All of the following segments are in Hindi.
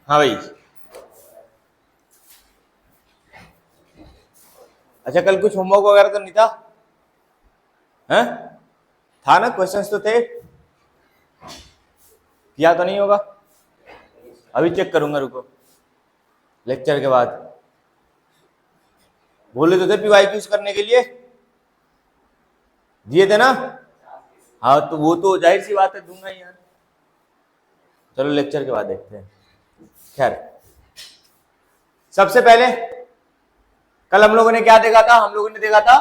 हाँ भाई। अच्छा, कल कुछ होमवर्क वगैरह तो नहीं था? हैं? था ना, क्वेश्चंस तो थे। किया तो नहीं होगा? अभी चेक करूंगा, रुको, लेक्चर के बाद। बोले तो थे पीवाईक्यूज करने के लिए, दिए थे ना? हाँ, तो वो तो जाहिर सी बात है, दूंगा ही यार। चलो लेक्चर के बाद देखते हैं। खैर, सबसे पहले कल हम लोगों ने क्या देखा था? हम लोगों ने देखा था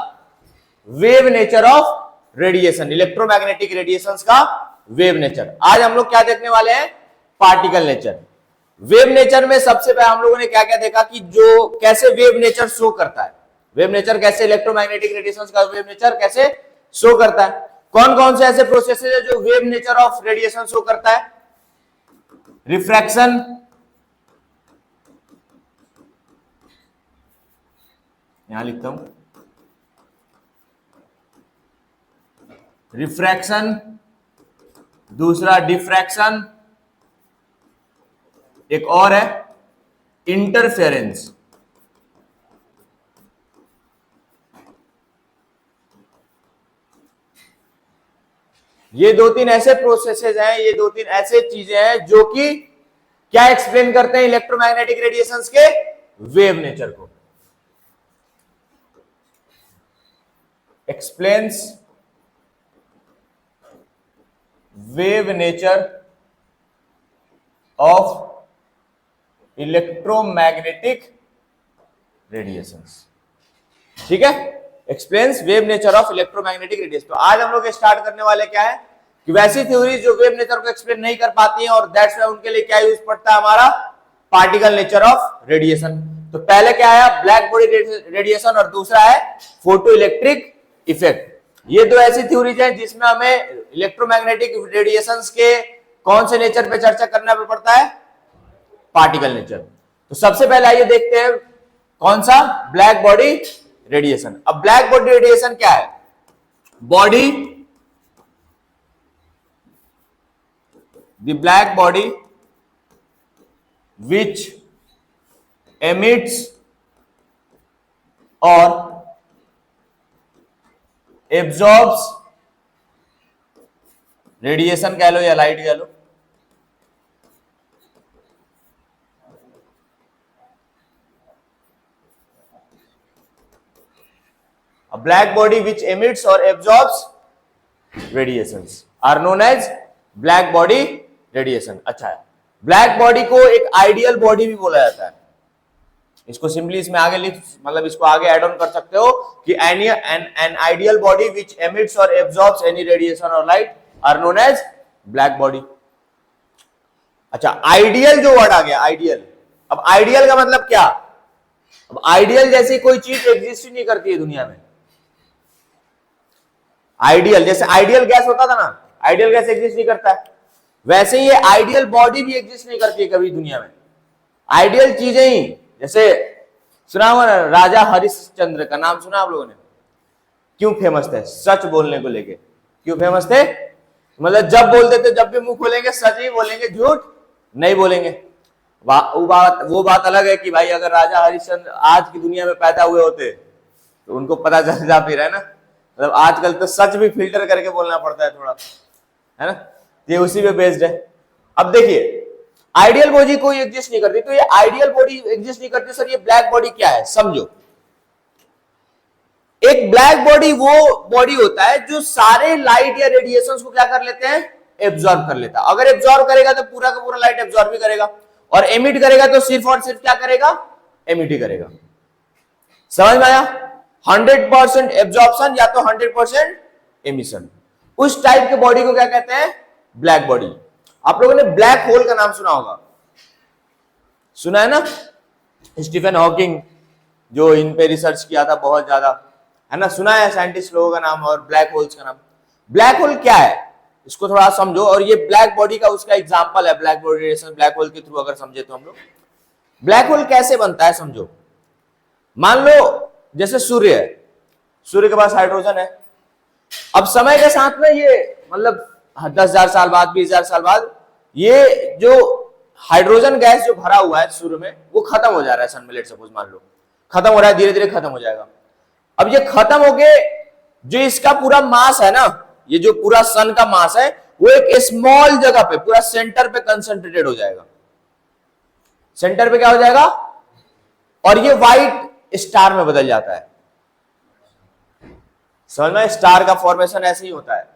wave nature of radiation, electromagnetic radiations का वेव नेचर। आज हम लोग क्या देखने वाले हैं? Particle nature. वेव नेचर में सबसे पहले हम लोगों ने क्या क्या देखा कि जो कैसे वेव नेचर शो करता है, वेव नेचर कैसे, इलेक्ट्रोमैग्नेटिक रेडिएशंस का वेव नेचर कैसे शो करता है। कौन कौन से ऐसे प्रोसेसेस है जो wave nature of radiation show करता है? रिफ्रैक्शन, यहां लिखता हूं, रिफ्रैक्शन, दूसरा डिफ्रैक्शन, एक और है इंटरफेरेंस। ये दो तीन ऐसे प्रोसेसेस हैं, ये दो तीन ऐसे चीजें हैं जो कि क्या एक्सप्लेन करते हैं इलेक्ट्रोमैग्नेटिक रेडिएशंस के वेव नेचर को। Explains wave nature of electromagnetic radiations. ठीक है, explains wave nature of electromagnetic radiation. तो आज हम लोग स्टार्ट करने वाले क्या है कि वैसी थ्योरी जो वेव नेचर को एक्सप्लेन नहीं कर पाती हैं, और दैट्स वाई उनके लिए क्या यूज पड़ता है हमारा? Particle nature of radiation. तो पहले क्या है? ब्लैक बॉडी रेडिएशन, और दूसरा है फोटो इलेक्ट्रिक इफेक्ट। ये दो ऐसी थ्योरीज हैं जिसमें हमें इलेक्ट्रोमैग्नेटिक रेडिएशंस के कौन से नेचर पे चर्चा करना पड़ता है? Particle nature. तो सबसे पहले आइए देखते हैं कौन सा? Black body radiation. अब ब्लैक बॉडी रेडिएशन क्या है? Body, the black body which emits or absorbs radiation कह लो या लाइट कह लो, a black body which emits or absorbs radiations are known as black body radiation। अच्छा है, ब्लैक बॉडी को एक आइडियल बॉडी भी बोला जाता है। इसको सिंपली इसमें आगे लिख, मतलब इसको आगे ऐड ऑन कर सकते हो कि an ideal body which emits or absorbs any radiation or light are known as black body। अच्छा, आइडियल जो वर्ड आ गया, आइडियल। अब आइडियल का मतलब क्या? अब आइडियल जैसी कोई चीज एग्जिस्ट ही नहीं करती है दुनिया में। आइडियल जैसे आइडियल गैस होता था ना, आइडियल गैस एग्जिस्ट नहीं करता है, वैसे ही आइडियल बॉडी भी एग्जिस्ट नहीं करती है कभी दुनिया में। आइडियल चीजें ही, जैसे सुना हुआ ना राजा हरिश्चंद्र का नाम सुना आप लोगों ने? क्यों फेमस थे? सच बोलने को लेके। क्यों फेमस थे? मतलब जब बोलते थे, जब भी मुंह खोलेंगे सच ही बोलेंगे, झूठ नहीं बोलेंगे। वो बात अलग है कि भाई अगर राजा हरिश्चंद्र आज की दुनिया में पैदा हुए होते तो उनको पता चल जा फिर, है ना? मतलब आजकल तो सच भी फिल्टर करके बोलना पड़ता है थोड़ा, है ना? ये उसी पे बेस्ड है। अब देखिए, आइडियल बॉडी कोई एग्जिस्ट नहीं करती, तो ये आइडियल बॉडी एग्जिस्ट नहीं करती। सर ये ब्लैक बॉडी क्या है? समझो, एक ब्लैक बॉडी वो बॉडी होता है जो सारे लाइट या रेडिएशंस को क्या कर लेते हैं? एब्जॉर्ब कर लेता है। अगर एब्जॉर्ब करेगा तो पूरा का पूरा लाइट एब्जॉर्ब भी करेगा, और एमिट करेगा तो सिर्फ और सिर्फ क्या करेगा? एमिट ही करेगा। समझ में आया? 100% एब्जॉर्प्शन या तो 100% एमिशन। उस टाइप के बॉडी को क्या कहते हैं? Black body. आप लोगों ने ब्लैक होल का नाम सुना होगा, सुना है ना? स्टीफन हॉकिंग जो इन पे रिसर्च किया था बहुत ज्यादा, है ना? सुना है साइंटिस्ट लोगों का नाम और ब्लैक होल्स का नाम। ब्लैक होल क्या है इसको थोड़ा समझो, और ये ब्लैक बॉडी का उसका एग्जांपल है। Black body radiation black hole के थ्रू अगर समझे तो हम लोग, ब्लैक होल कैसे बनता है समझो। मान लो जैसे सूर्य है, सूर्य के पास हाइड्रोजन है। अब समय के साथ में ये मतलब 10,000 साल बाद, 20,000 साल बाद, ये जो हाइड्रोजन गैस जो भरा हुआ है शुरू में वो खत्म हो जा रहा है सन में, लेट सपोज मान लो खत्म हो रहा है, धीरे धीरे खत्म हो जाएगा। अब ये खत्म हो गए, जो इसका पूरा मास है ना, ये जो पूरा सन का मास है वो एक स्मॉल जगह पे पूरा सेंटर पे कंसंट्रेटेड हो जाएगा। सेंटर पे क्या हो जाएगा, और ये व्हाइट स्टार में बदल जाता है। समझ में, स्टार का फॉर्मेशन ऐसे ही होता है।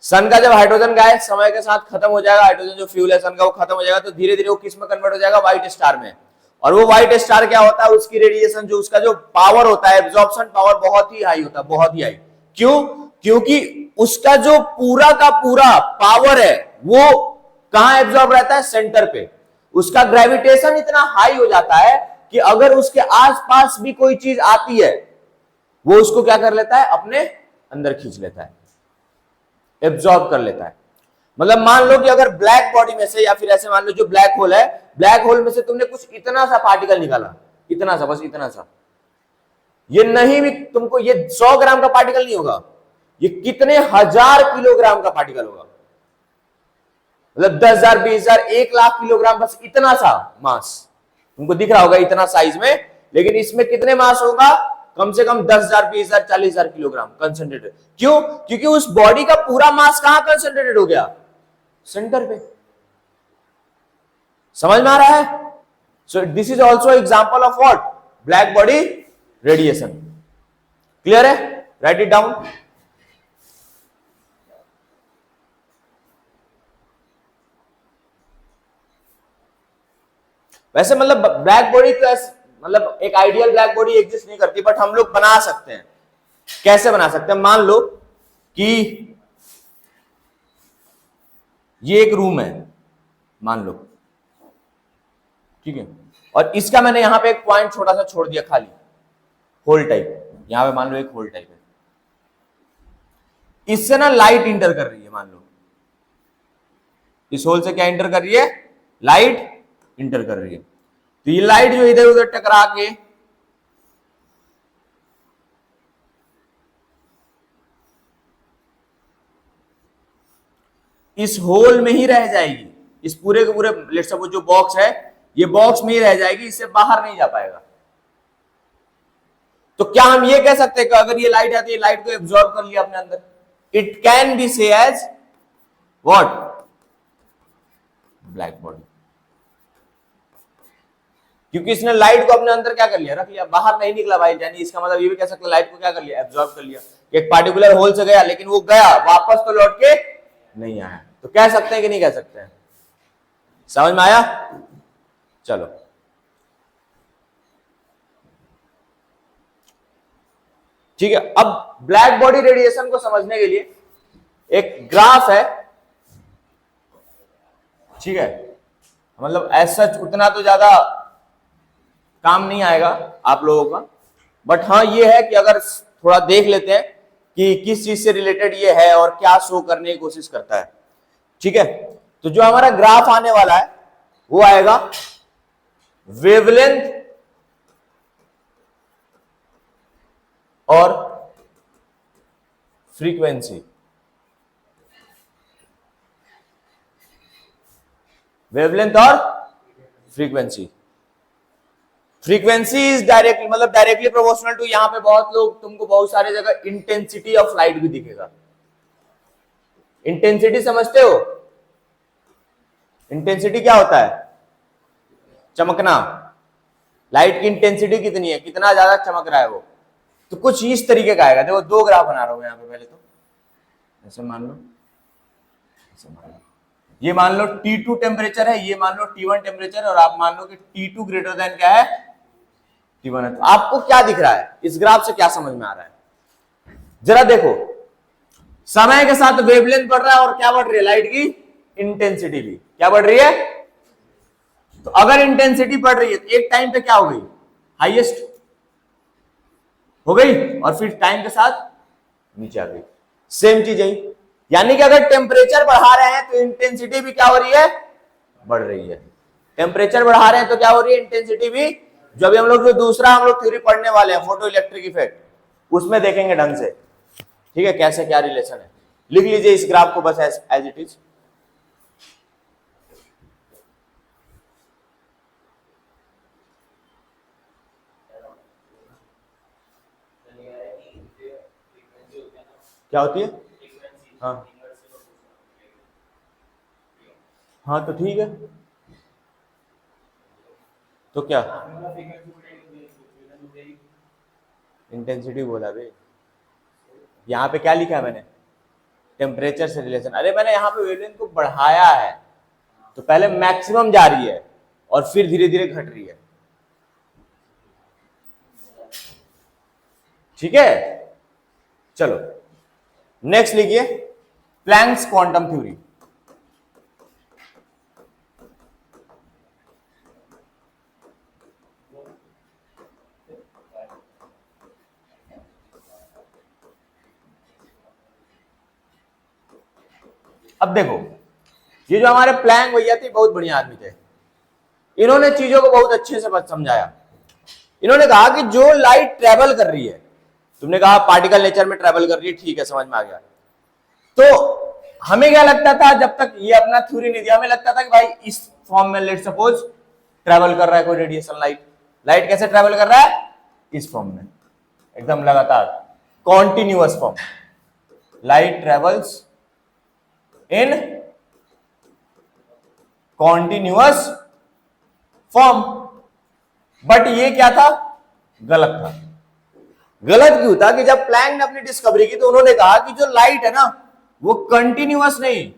सन का जब हाइड्रोजन गैस समय के साथ खत्म हो जाएगा, हाइड्रोजन जो फ्यूल है सन का वो खत्म हो जाएगा, तो धीरे धीरे वो किस में कन्वर्ट हो जाएगा, व्हाइट स्टार में। और वो व्हाइट स्टार क्या होता है, उसकी रेडिएशन जो उसका जो पावर होता है, एब्जॉर्प्शन पावर बहुत ही हाई होता है, बहुत ही हाई। क्यों? क्योंकि उसका जो पूरा का पूरा पावर है वो कहां एब्जॉर्ब रहता है, सेंटर पे। उसका ग्रेविटेशन इतना हाई हो जाता है कि अगर उसके आसपास भी कोई चीज आती है वो उसको क्या कर लेता है, अपने अंदर खींच लेता है, एब्जॉर्ब कर लेता है। मतलब मान लो कि अगर ब्लैक बॉडी में से, या फिर ऐसे मान लो जो ब्लैक होल है, ब्लैक होल में से तुमने कुछ इतना सा पार्टिकल निकाला, इतना सा, बस इतना सा, ये नहीं भी तुमको, ये 100 ग्राम का पार्टिकल नहीं होगा, ये कितने हजार किलोग्राम का पार्टिकल होगा। मतलब 10,000, 20,000, 1,00,000 किलोग्राम, बस इतना सा मास तुमको दिख रहा होगा, इतना साइज में। लेकिन इसमें कितने मास होगा, कम से कम 10,000, 20,000, 40,000 किलोग्राम कंसंट्रेटेड। क्यों? क्योंकि उस बॉडी का पूरा मास कहां कंसंट्रेटेड हो गया, सेंटर पे। समझ में आ रहा है? So this is also example of what, black body radiation. Clear है? Write it down. वैसे मतलब ब्लैक बॉडी तो मतलब एक आइडियल ब्लैक बॉडी एग्जिस्ट नहीं करती, बट हम लोग बना सकते हैं। कैसे बना सकते हैं? मान लो कि ये एक रूम है, मान लो, ठीक है, और इसका मैंने यहां पे एक पॉइंट छोटा सा छोड़ दिया खाली, होल टाइप। यहां पे मान लो एक होल टाइप है, इससे ना लाइट इंटर कर रही है। मान लो इस होल से क्या इंटर कर रही है, लाइट इंटर कर रही है। तो ये लाइट जो इधर उधर टकरा के इस होल में ही रह जाएगी, इस पूरे के पूरे, लेट्स सपोज जो बॉक्स है ये बॉक्स में ही रह जाएगी, इससे बाहर नहीं जा पाएगा। तो क्या हम ये कह सकते हैं कि अगर ये लाइट आती है, लाइट को एब्जॉर्ब कर लिया अपने अंदर, इट कैन बी से एज व्हाट, ब्लैक बॉडी। क्योंकि इसने लाइट को अपने अंदर क्या कर लिया, रख लिया, बाहर नहीं निकला भाई। यानी इसका मतलब ये भी कह सकते हैं लाइट को क्या कर लिया, एब्जॉर्ब कर लिया। एक पार्टिकुलर होल से गया, लेकिन वो गया वापस तो लौट के नहीं आया। तो कह सकते हैं कि नहीं कह सकते हैं? समझ में आया? चलो, ठीक है। अब ब्लैक बॉडी रेडिएशन को समझने के लिए एक ग्राफ है, ठीक है। मतलब ऐसा उतना तो ज्यादा काम नहीं आएगा आप लोगों का, बट हाँ ये है कि अगर थोड़ा देख लेते हैं कि किस चीज से रिलेटेड ये है और क्या शो करने की कोशिश करता है, ठीक है। तो जो हमारा ग्राफ आने वाला है वो आएगा वेवलेंथ और फ्रीक्वेंसी। वेवलेंथ और फ्रीक्वेंसी। फ्रीक्वेंसी इज डायरेक्टली, मतलब डायरेक्टली प्रोपोर्शनल टू, यहां पे बहुत लोग तुमको बहुत सारे जगह इंटेंसिटी ऑफ लाइट भी दिखेगा। इंटेंसिटी समझते हो? इंटेंसिटी क्या होता है? चमकना। लाइट की इंटेंसिटी कितनी है, कितना ज्यादा चमक रहा है वो। तो कुछ इस तरीके का आएगा। देखो दो ग्राफ बना रहा हूं यहां पे, पहले तो ऐसे मान लो, ऐसे मान लो, ये मान लो T2 टेम्परेचर है, ये मान लो T1 टेम्परेचर, और आप मान लो कि T2 ग्रेटर देन क्या है, T1 है। तो आपको क्या दिख रहा है इस ग्राफ से, क्या समझ में आ रहा है? जरा देखो, समय के साथ वेवलेंथ बढ़ रहा है और क्या बढ़ रही है, लाइट की इंटेंसिटी भी क्या बढ़ रही है। तो अगर इंटेंसिटी बढ़ रही है तो एक टाइम पे क्या हो गई, हाईएस्ट हो गई, और फिर टाइम के साथ नीचे आ गई। सेम चीज है, यानी कि अगर टेम्परेचर बढ़ा रहे हैं तो इंटेंसिटी भी क्या हो रही है, बढ़ रही है। टेम्परेचर बढ़ा रहे हैं तो क्या हो रही है, इंटेंसिटी भी। जो अभी हम लोग जो दूसरा हम लोग थ्योरी पढ़ने वाले हैं, फोटो इलेक्ट्रिक इफेक्ट, उसमें देखेंगे ढंग से, ठीक है, कैसे क्या रिलेशन है। लिख लीजिए इस ग्राफ को बस एज इट इज। क्या होती है? हाँ हाँ, तो ठीक है, तो क्या इंटेंसिटी बोला भाई, यहाँ पे क्या लिखा है मैंने? टेम्परेचर से रिलेशन। अरे मैंने यहाँ पे वेवलेंथ को बढ़ाया है, तो पहले मैक्सिमम जा रही है और फिर धीरे धीरे घट रही है, ठीक है। चलो नेक्स्ट लिखिए, प्लैंक्स क्वांटम थ्योरी। अब देखो, ये जो हमारे प्लैंक भैया थे बहुत बढ़िया आदमी थे, इन्होंने चीजों को बहुत अच्छे से समझाया। इन्होंने कहा कि जो लाइट ट्रेवल कर रही है, तुमने कहा पार्टिकल नेचर में ट्रेवल कर रही है, ठीक है, समझ में आ गया। तो हमें क्या लगता था, जब तक ये अपना थ्योरी नहीं दिया, हमें लगता था कि भाई इस फॉर्म में लेट सपोज ट्रेवल कर रहा है कोई रेडिएशन, लाइट कैसे ट्रेवल कर रहा है? इस फॉर्म में, एकदम लगातार continuous form, light travels in continuous form. But ये क्या था? गलत था। गलत क्यों था? कि जब प्लैंक ने अपनी डिस्कवरी की तो उन्होंने कहा कि जो लाइट है ना, वो कंटिन्यूअस नहीं,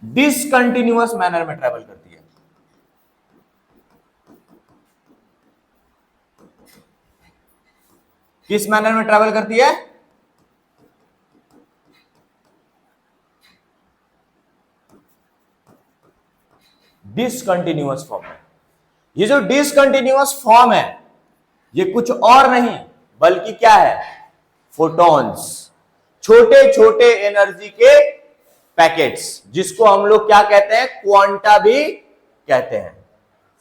डिसकंटिन्यूअस मैनर में ट्रेवल करती है। किस मैनर में ट्रेवल करती है? डिसकंटिन्यूअस फॉर्म में। ये जो डिसकंटिन्यूअस फॉर्म है, ये कुछ और नहीं बल्कि क्या है? फोटॉन्स, छोटे छोटे एनर्जी के पैकेट्स, जिसको हम लोग क्या कहते हैं? क्वांटा भी कहते हैं।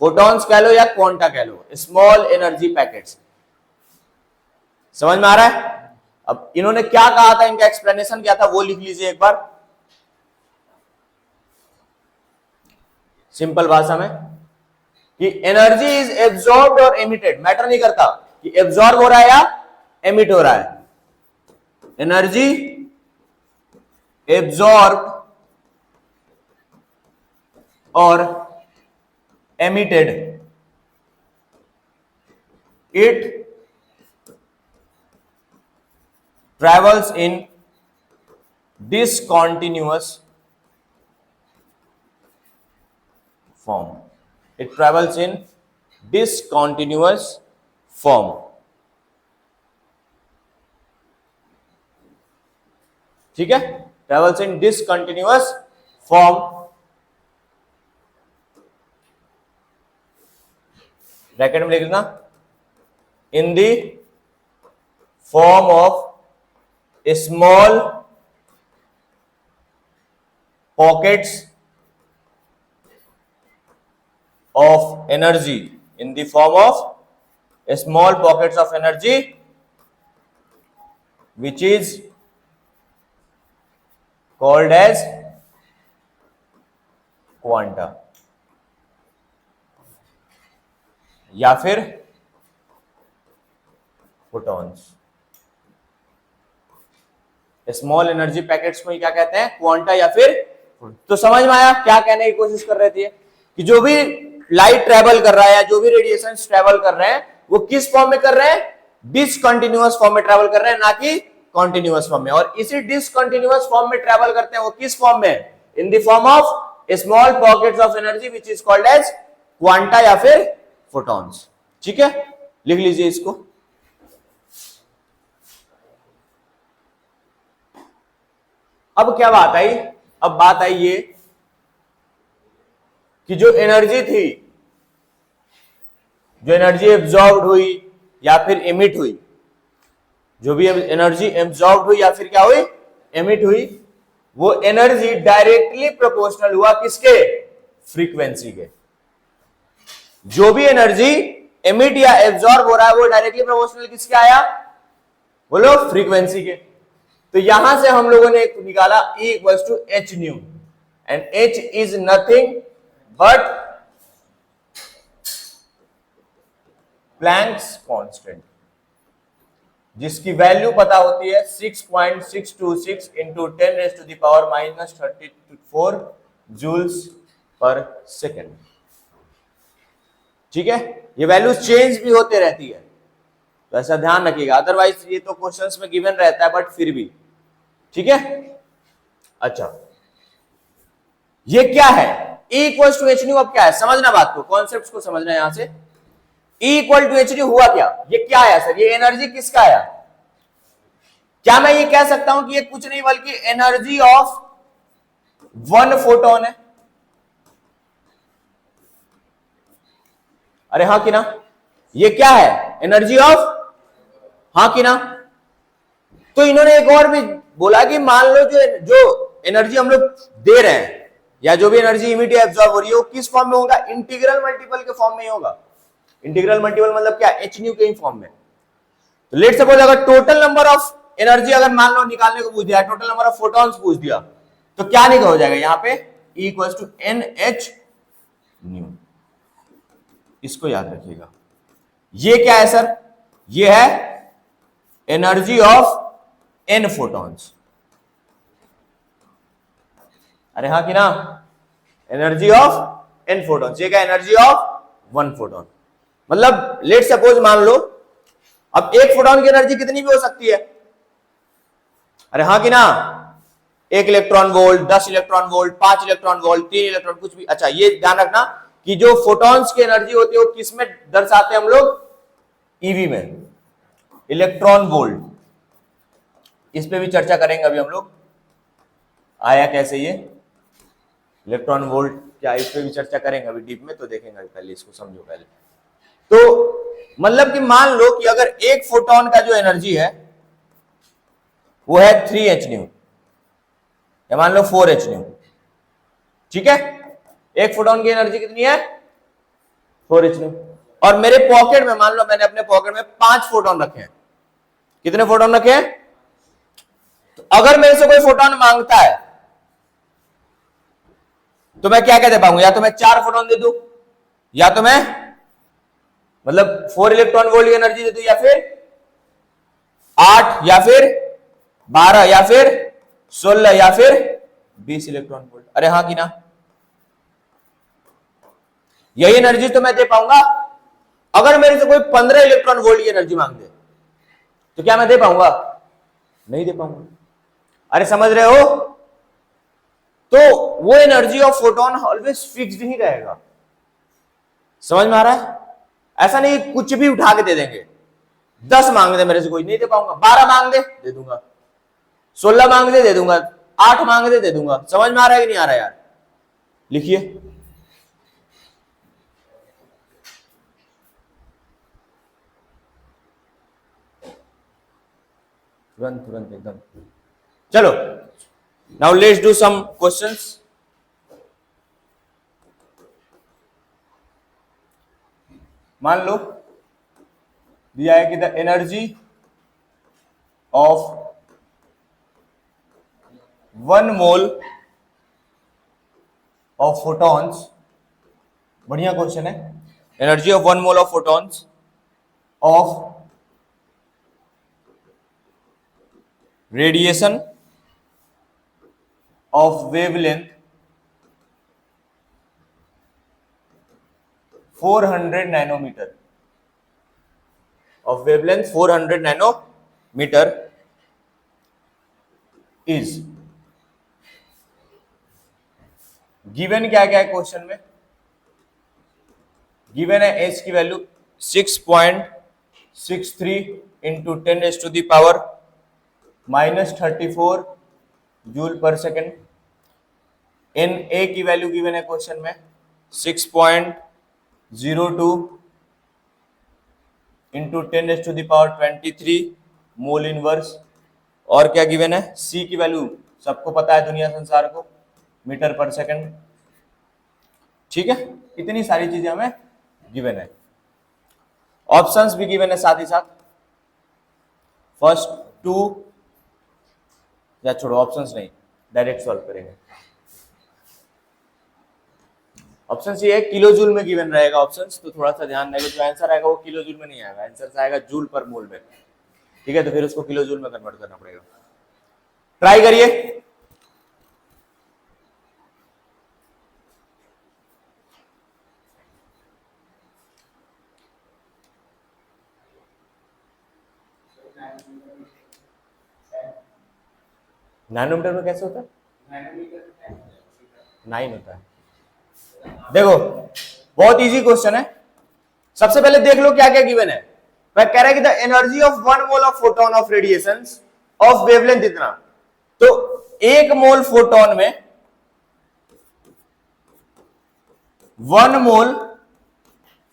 फोटॉन्स कह लो या क्वांटा कह लो, स्मॉल एनर्जी पैकेट्स। समझ में आ रहा है? अब इन्होंने क्या कहा था, इनका एक्सप्लेनेशन क्या था, वो लिख लीजिए एक बार सिंपल भाषा में, कि एनर्जी इज एब्जॉर्ब्ड और एमिटेड। मैटर नहीं करता कि एब्जॉर्ब हो रहा है या एमिट हो रहा है। एनर्जी एब्जॉर्ब और emitted, it travels in discontinuous form. It travels in discontinuous form. ठीक है, travels in discontinuous form. Bracket में लिख लेना, in the form of small pockets of energy, in the form of small pockets of energy, which is called as quanta, या फिर फोटॉन्स। स्मॉल एनर्जी पैकेट्स को क्या कहते हैं? क्वांटा या फिर। तो समझ में आया क्या कहने की कोशिश कर रहे थे? कि जो भी लाइट ट्रेवल कर रहा है या जो भी रेडिएशन ट्रेवल कर रहे हैं, वो किस फॉर्म में कर रहे हैं? डिसकंटिन्यूअस फॉर्म में ट्रेवल कर रहे हैं, ना कि कॉन्टिन्यूअस फॉर्म में। और इसी डिसकंटिन्यूअस फॉर्म में ट्रेवल करते हैं, वो किस फॉर्म में? In the form of small pockets of energy, which is called as quanta या फिर फोटॉन्स। ठीक है, लिख लीजिए इसको। अब क्या बात आई? अब बात आई ये कि जो एनर्जी थी, जो एनर्जी एब्जॉर्ब हुई या फिर एमिट हुई, जो भी एनर्जी एब्जॉर्ब हुई या फिर क्या हुई? एमिट हुई, वो एनर्जी डायरेक्टली प्रोपोर्शनल हुआ किसके? फ्रीक्वेंसी के। जो भी एनर्जी एमिट या एब्जॉर्ब हो रहा है, वो डायरेक्टली प्रोपोर्शनल किसके आया? बोलो, फ्रीक्वेंसी के। तो यहां से हम लोगों ने एक निकाला E equals to H nu, and H is nothing but Planck's constant. जिसकी वैल्यू पता होती है 6.626 इंटू 10⁻⁻34 जूल्स पर सेकेंड। ठीक है, ये वैल्यूज चेंज भी होते रहती है, तो ऐसा ध्यान रखिएगा, अदरवाइज ये तो क्वेश्चंस में गिवन रहता है, बट फिर भी। ठीक है, अच्छा ये क्या है E equal to H nu? अब क्या है, समझना बात को, कॉन्सेप्ट को समझना है। यहां से E equal to H nu हुआ क्या, ये क्या आया सर, ये एनर्जी किसका आया? क्या मैं ये कह सकता हूं कि ये कुछ नहीं बल्कि एनर्जी ऑफ वन फोटोन है? अरे हाँ कि ना, ये क्या है, एनर्जी ऑफ, हाँ कि ना? तो इन्होंने एक और भी बोला कि मान लो जो एनर्जी हम लोग दे रहे हैं या जो भी एनर्जी इमीडिएट एब्जॉर्ब हो रही है वो किस फॉर्म में होगा, इंटीग्रल मल्टीपल के फॉर्म में ही होगा। इंटीग्रल मल्टीपल मतलब क्या, एच न्यू के फॉर्म में। तो लेट सपोज अगर टोटल नंबर ऑफ एनर्जी अगर मान लो निकालने को पूछ दिया, टोटल नंबर ऑफ फोटॉन्स पूछ दिया, तो क्या निकल हो जाएगा यहां पे, E equal to N h nu. इसको याद रखिएगा। ये क्या है सर, ये है एनर्जी ऑफ एन फोटॉन्स। अरे हाँ कि ना, एनर्जी ऑफ एन फोटॉन्स, ये क्या, एनर्जी ऑफ वन फोटोन। मतलब लेट सपोज मान लो, अब एक फोटोन की एनर्जी कितनी भी हो सकती है, अरे हाँ कि ना, 1 electron volt, 10 electron volt, 5 electron volt, 3 electron, कुछ भी। अच्छा ये ध्यान रखना कि जो फोटॉन्स की एनर्जी होती है वो किस में दर्शाते हैं हम लोग, ईवी में, इलेक्ट्रॉन वोल्ट। इस पे भी चर्चा करेंगे अभी हम लोग, आया कैसे ये इलेक्ट्रॉन वोल्ट, क्या इस पे भी चर्चा करेंगे अभी डीप में, तो देखेंगे, पहले इसको समझो पहले। तो मतलब कि मान लो कि अगर एक फोटोन का जो एनर्जी है वो है 3h न्यू या मान लो 4h न्यू, ठीक है, एक फोटोन की एनर्जी कितनी है, 4h न्यू, और मेरे पॉकेट में मान लो मैंने अपने पॉकेट में 5 फोटोन रखे हैं। कितने फोटोन रखे हैं, तो अगर मेरे से कोई फोटोन मांगता है तो मैं क्या क्या दे पाऊंगा, या तो मैं 4 फोटोन दे दूं, या तो मैं मतलब 4 इलेक्ट्रॉन वोल्ट की एनर्जी दे दूं, या फिर 8, या फिर 12, या फिर 16, या फिर 20 इलेक्ट्रॉन वोल्ट। अरे हाँ कि ना, यही एनर्जी तो मैं दे पाऊंगा। अगर मेरे से कोई 15 इलेक्ट्रॉन वोल्ट की एनर्जी मांग दे तो क्या मैं दे पाऊंगा, नहीं दे पाऊंगा। अरे समझ रहे हो, तो वो energy of photon always fixed ही रहेगा। समझ में आ रहा है, ऐसा नहीं कुछ भी उठा के दे देंगे। 10 मांग दे मेरे से कोई, नहीं दे पाऊंगा। 12 मांग दे दूंगा। 16 मांग दे दूंगा। 8 मांग दे दूंगा। समझ में आ रहा है कि नहीं आ रहा है यार, लिखिए। तुरंत तुरंत एकदम। चलो now let's do some questions. मान लो दिया है कि the energy of 1 mole of photons, बढ़िया क्वेश्चन है, energy of 1 mole of photons of radiation of wavelength 400 nanometer, of wavelength 400 nanometer is given। क्या क्या है क्वेश्चन में, गिवन है एच की value 6.63 into 10⁻⁻34 joule per second. N A की वैल्यू गिवन है क्वेश्चन में 6.02 इंटू 10⁻23 मोल इनवर्स। और क्या गिवन है, सी की वैल्यू सबको पता है दुनिया संसार को, मीटर पर सेकंड। ठीक है, इतनी सारी चीजें हमें गिवन है। ऑप्शंस भी गिवन है साथ ही साथ। फर्स्ट 2 या छोड़ो, ऑप्शंस नहीं, डायरेक्ट सॉल्व करेंगे। ऑप्शंस ये है, किलो जूल में गिवन रहेगा ऑप्शंस, तो थोड़ा सा ध्यान देगा, जो आंसर आएगा वो किलो जूल में नहीं आएगा, आंसर आएगा जूल पर मोल में। ठीक है, तो फिर उसको किलो जूल में कन्वर्ट करना पड़ेगा। ट्राई करिए। नैनोमीटर में कैसे होता है? 9 होता है। देखो बहुत इजी क्वेश्चन है। सबसे पहले देख लो क्या क्या गिवन है। वह कह रहा है कि the energy of 1 mole of photon of radiation of wavelength इतना। तो 1 मोल फोटोन में 1 मोल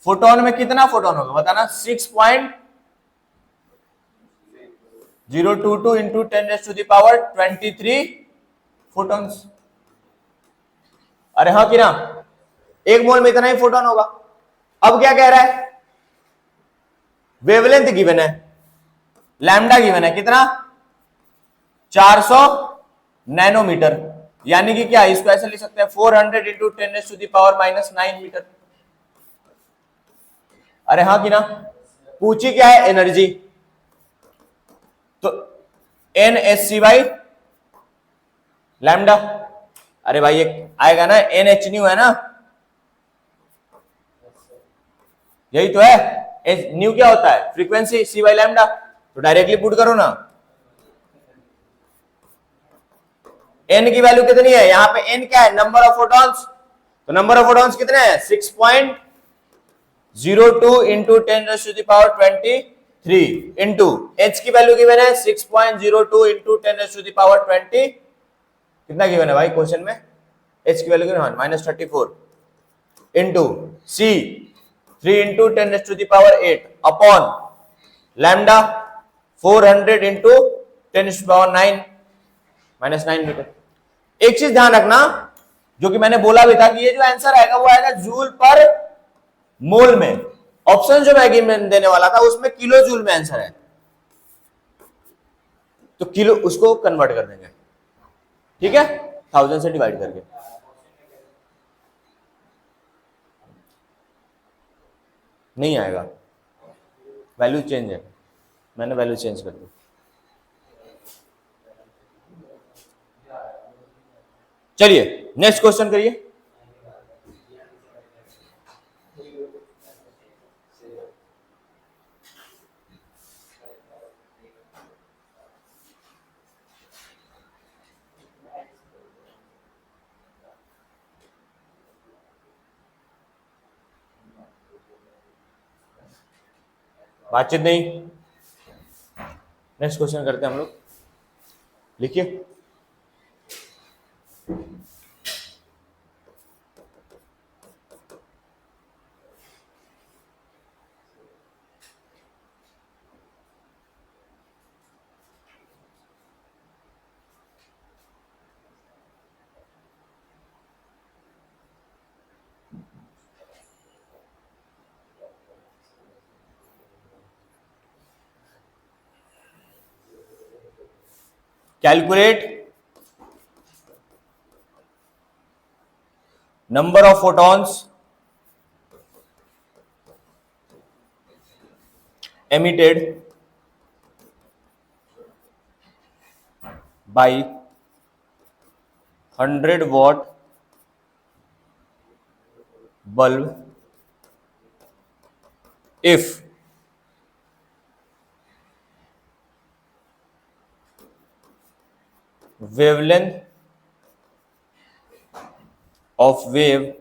फोटोन में कितना फोटोन होगा बताना? 6.022 इंटू 10⁻23 फोटॉन्स। अरे हाँ कि ना, 1 मोल में इतना ही फोटोन होगा। अब क्या कह रहा है? वेवलेंथ गिवन है, लैम्डा गिवन है, कितना? 400 नैनोमीटर। यानी कि क्या, इसको ऐसे लिख सकते हैं 400 इंटू 10⁻⁻9 मीटर। अरे हाँ कि ना, पूछी क्या है? एनर्जी। तो N H C by lambda. अरे भाई ये आएगा ना, एन एच न्यू है ना, यही तो है। न्यू क्या होता है? Frequency, c by lambda. तो डायरेक्टली पुट करो ना। एन की वैल्यू कितनी है? यहां पे एन क्या है? Number of photons. तो नंबर ऑफ फोटॉन्स कितने हैं? 6.02 इंटू 10⁻23 इंटू एच की वैल्यू गिवन है 6.02 इंटू 10⁻20। कितना गिवन है भाई क्वेश्चन में? एच की value given -34 into c 3 into 10⁻8 upon lambda 400 into 10⁻9 -9 metre. एक चीज ध्यान रखना, जो कि मैंने बोला भी था कि ये जो आंसर आएगा वो आएगा जूल पर मोल में। ऑप्शन जो मैं देने वाला था उसमें किलो जूल में आंसर है, तो किलो उसको कन्वर्ट कर देंगे, ठीक है, 1000 से डिवाइड करके। नहीं आएगा, वैल्यू चेंज है, मैंने वैल्यू चेंज कर दी। चलिए नेक्स्ट क्वेश्चन करिए। बातचीत नहीं, नेक्स्ट क्वेश्चन करते हैं हम लोग। लिखिए। Calculate number of photons emitted by 100-watt bulb if wavelength of wave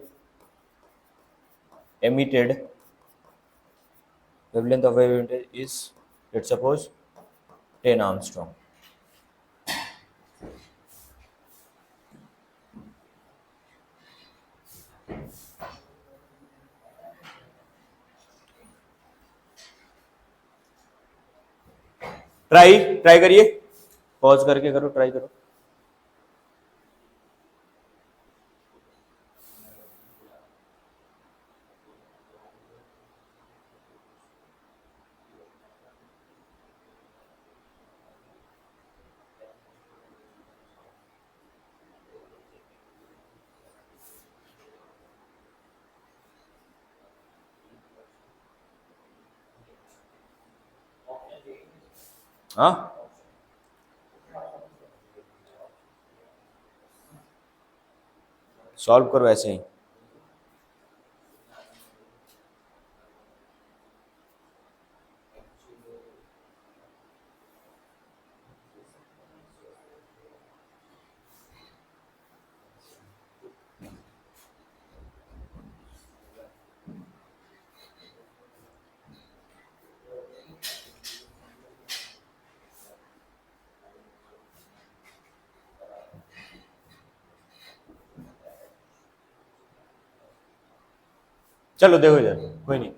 emitted is, let's suppose, 10 Armstrong. Try करिए, पॉज करके करो, ट्राई करो। हाँ, सॉल्व करो ऐसे ही। चलो देखो इधर, कोई नहीं।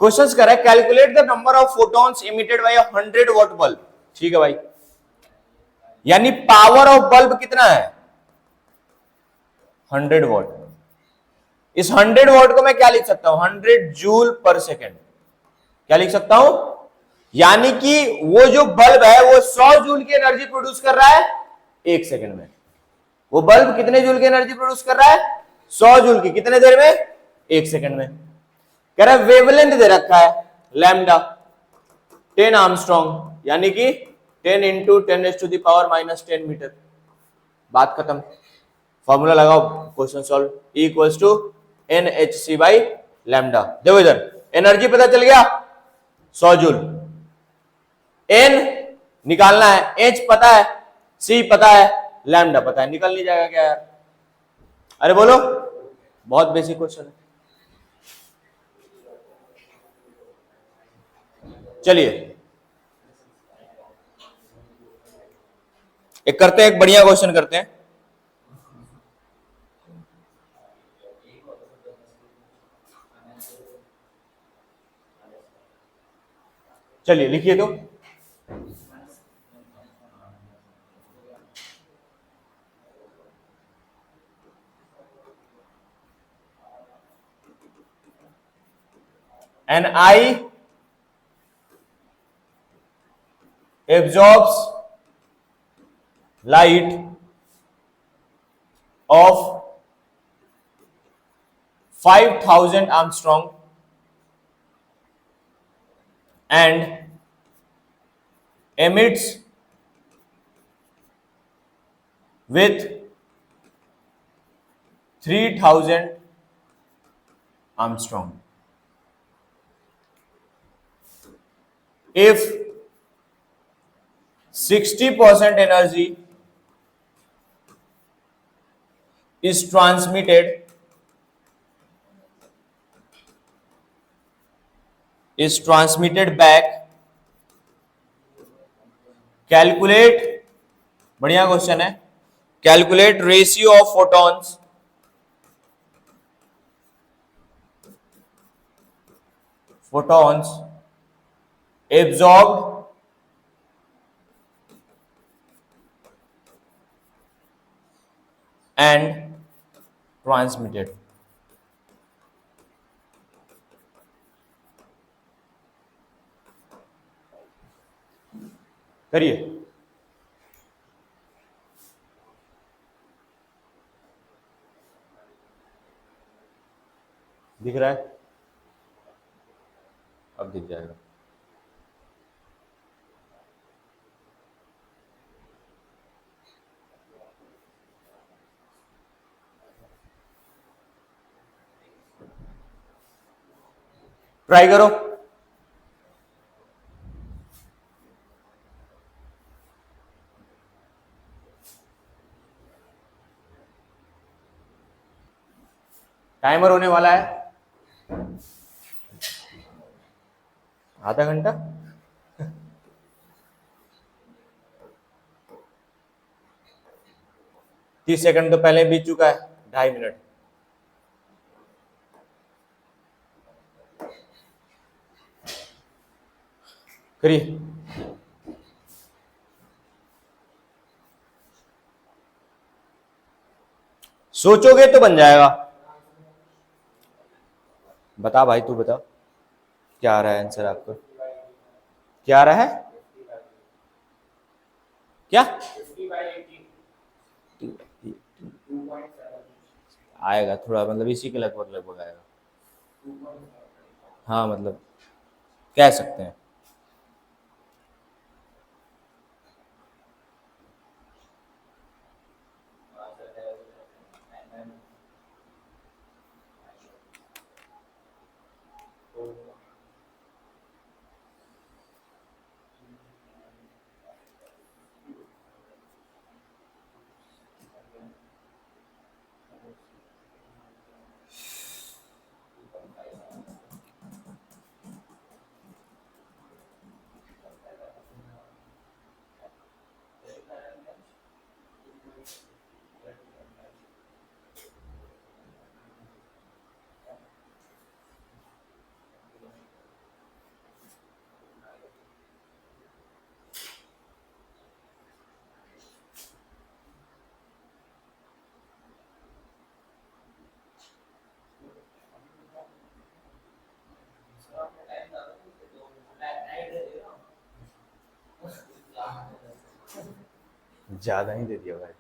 क्वेश्चंस कर रहा है calculate the number of photons emitted by 100 watt bulb. ठीक है भाई, यानी पावर ऑफ बल्ब कितना है 100 वॉट। इस 100 वॉट को मैं क्या लिख सकता हूं 100 जूल पर सेकेंड। क्या लिख सकता हूं, यानी कि वो जो बल्ब है वो 100 जूल की एनर्जी प्रोड्यूस कर रहा है 1 सेकेंड में। वो बल्ब कितने जूल की एनर्जी प्रोड्यूस कर रहा है 100 जूल की, कितने देर में 1 सेकेंड में। कह रहा है वेवलेंथ दे रखा है लैम्डा 10 आर्मस्ट्रॉन्ग, यानी कि 10 इंटू 10⁻⁻10 मीटर। बात खत्म, फॉर्मूला लगाओ, question solve. E equals to NHC by lambda. देखो इधर एनर्जी पता चल गया 100 जूल, N निकालना है, H पता है, C पता है, लैम्डा पता है, निकल नहीं जाएगा क्या यार। अरे बोलो, बहुत बेसिक क्वेश्चन है। चलिए एक करते हैं, एक बढ़िया क्वेश्चन करते हैं। चलिए लिखिए तो, an eye absorbs light of 5000 Armstrong and emits with 3000 Armstrong. If 60% energy is transmitted back, calculate, बढ़िया क्वेश्चन है, calculate ratio of photons absorbed and transmitted। करिए, दिख रहा है, अब दिख जाएगा। ट्राई करो, टाइमर होने वाला है आधा घंटा। 30 सेकंड तो पहले बीत चुका है, 2.5 मिनट। करिए, सोचोगे तो बन जाएगा। बता भाई, तू बता क्या आ रहा है आंसर आपको, क्या आ रहा है, क्या आएगा थोड़ा, मतलब इसी के लगभग लगभग आएगा। हाँ मतलब कह सकते हैं। ज्यादा ही दे दिया भाई,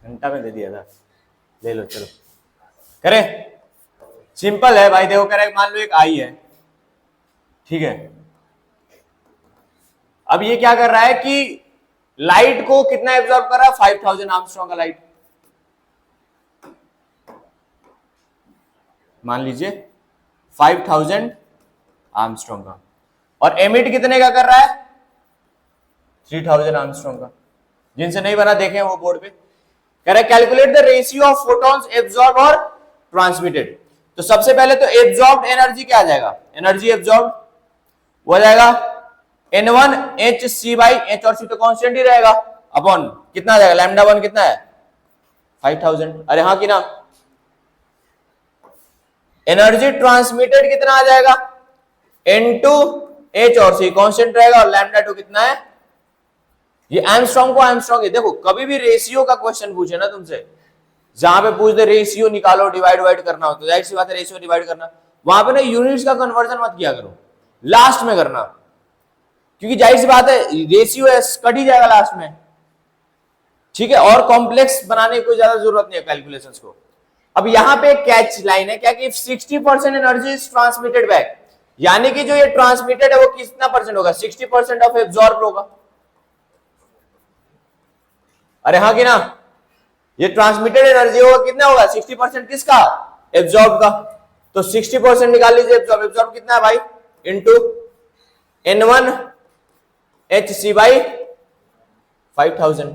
घंटा में दे दिया था। ले लो चलो करें। सिंपल है भाई, देखो करें, मान लो एक आई है, ठीक है। अब ये क्या कर रहा है कि लाइट को कितना एब्जॉर्ब कर रहा है, 5000 आर्मस्ट्रॉन्ग का लाइट, मान लीजिए 5000 आर्मस्ट्रॉन्ग का, और एमिट कितने का कर रहा है, 3000 आर्मस्ट्रॉन्ग का। जिनसे नहीं बना देखें वो बोर्ड पे। कह रहा है calculate the ratio of photons absorb और ट्रांसमिटेड। तो सबसे पहले तो एब्जॉर्ब एनर्जी क्या आ जाएगा, एनर्जी एब्जॉर्ब वो आ जाएगा N1 HC बाई H और C तो कांस्टेंट ही रहेगा, अपॉन कितना आ जाएगा, लैम्डा 1 कितना है 5000। अरे हाँ कि ना, एनर्जी ट्रांसमिटेड कितना आ जाएगा N2 H और C कांस्टेंट रहेगा, और लैम्डा 2 कितना है, ये एमस्ट्रॉन्ग को एमस्ट्रॉन्ग। देखो कभी भी रेशियो का क्वेश्चन पूछे ना तुमसे, जहां पे पूछ दे रेशियो निकालो, डिवाइड करना हो, तो जाहिर सी बात है रेशियो डिवाइड करना, वहां पे ना यूनिट्स का कन्वर्जन मत किया करो, लास्ट में करना, क्योंकि जाहिर सी बात है रेशियो कट ही जाएगा लास्ट में, ठीक है। और कॉम्प्लेक्स बनाने की कोई ज्यादा जरूरत नहीं है कैलकुलेशंस को। अब यहां पे कैच लाइन है क्या कि 60% एनर्जी इज ट्रांसमिटेड बैक, यानी कि जो ये ट्रांसमिटेड है वो कितना परसेंट होगा, 60% ऑफ एब्जॉर्ब होगा। अरे हाँ कि ना, ये ट्रांसमिटेड एनर्जी होगा कितना होगा, 60% किसका, एब्जॉर्ब का। तो 60% निकाल लीजिए एब्जॉर्ब, एब्जॉर्ब कितना है भाई, इंटू N1 HC बाई 5000,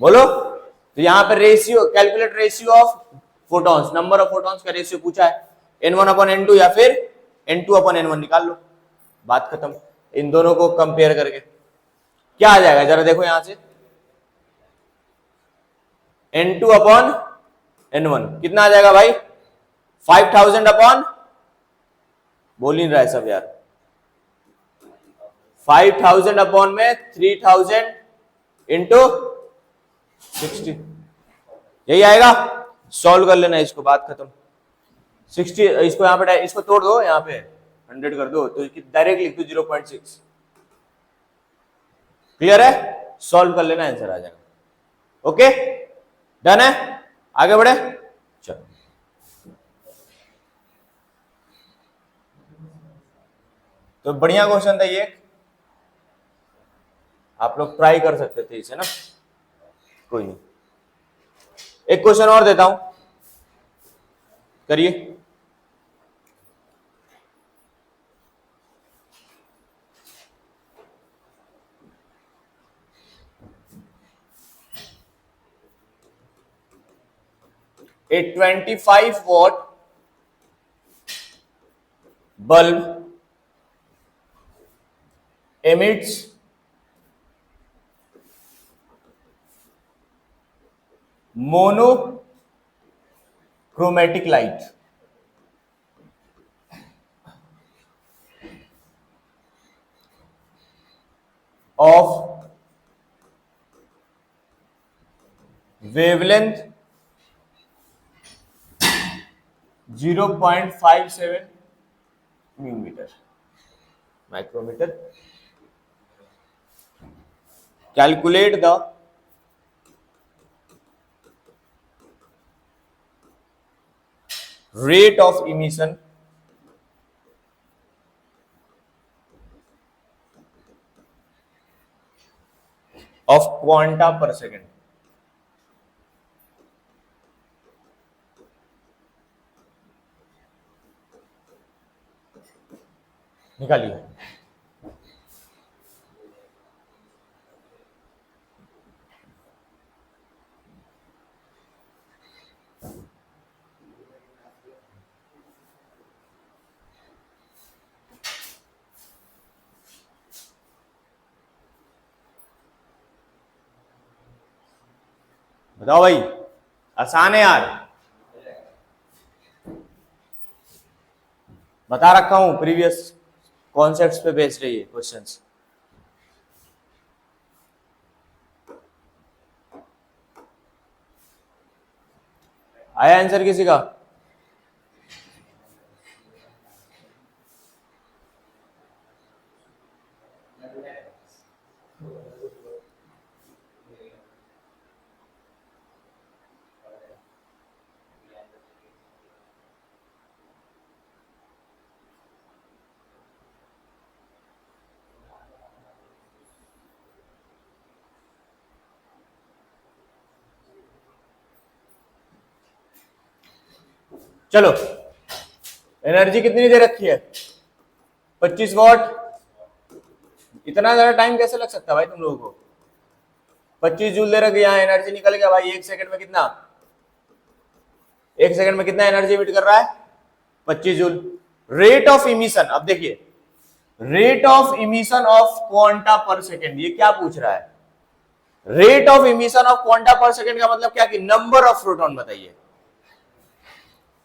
बोलो। तो यहां पर ratio, calculate ratio of photons, number of photons का रेशियो पूछा है, N1 अपॉन N2 या फिर N2 अपॉन N1 निकाल लो, बात खत्म। इन दोनों को कंपेयर करके क्या आ जाएगा जरा देखो यहां से, N2 अपॉन N1 कितना आ जाएगा भाई, 5000 अपॉन, बोल नहीं रहा है सब यार, 5000 अपॉन में 3000 इंटू 60, यही आएगा। सॉल्व कर लेना इसको, बात खत्म। 60 इसको यहां पे, इसको तोड़ दो, यहां पे 100 कर दो, तो डायरेक्ट लिख दो 0.6, क्लियर है, सॉल्व कर लेना, आंसर आ जाएगा। ओके डन है, आगे बढ़े चलो। तो बढ़िया क्वेश्चन था ये, आप लोग ट्राई कर सकते थे इसे ना, कोई नहीं। एक क्वेश्चन और देता हूं, करिए। A 25 watt bulb emits monochromatic light of wavelength 0.57 micrometer. Calculate the rate of emission of quanta पर सेकेंड। निकालिए। बताओ भाई, आसान है यार, बता रखा हूं प्रीवियस कॉन्सेप्ट्स पे बेस्ड है ये क्वेश्चंस। आया आंसर किसी का? चलो, एनर्जी कितनी दे रखी है? 25 वॉट। इतना ज्यादा टाइम कैसे लग सकता है भाई तुम लोगों को? 25 जूल दे रखी है, यहाँ एनर्जी निकल गया भाई एक सेकंड में कितना? एक सेकंड में कितना एनर्जी इमिट कर रहा है? 25 जूल। रेट ऑफ इमिशन, अब देखिए, rate of emission of quanta पर सेकेंड, ये क्या पूछ रहा है? Rate of emission of quanta पर सेकेंड का मतलब क्या कि नंबर ऑफ प्रोटॉन बताइए।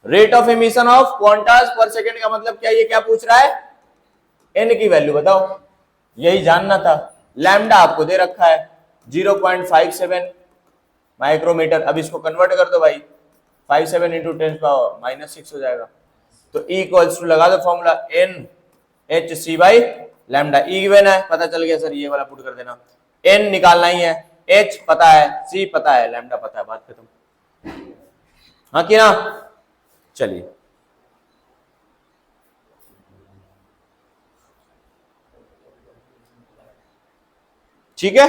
Rate of emission of Qantas पर सेकेंड का मतलब क्या, ये क्या पूछ रहा है? एन की वैल्यू बताओ, यही जानना था। लैम्डा आपको दे रखा है 0.57 माइक्रोमीटर। अब इसको कन्वर्ट कर दो भाई, 57 इंटू 10⁻⁻6 हो जाएगा। तो E इक्वल्स टू लगा दो formula, N H C by lambda. E given है, पता चल गया सर, ये वाला पुट कर देना। एन निकालना ही है, एच पता है, सी पता है, लैम्डा पता है, बात खत्म। हाँ कि ना? चलिए, ठीक है।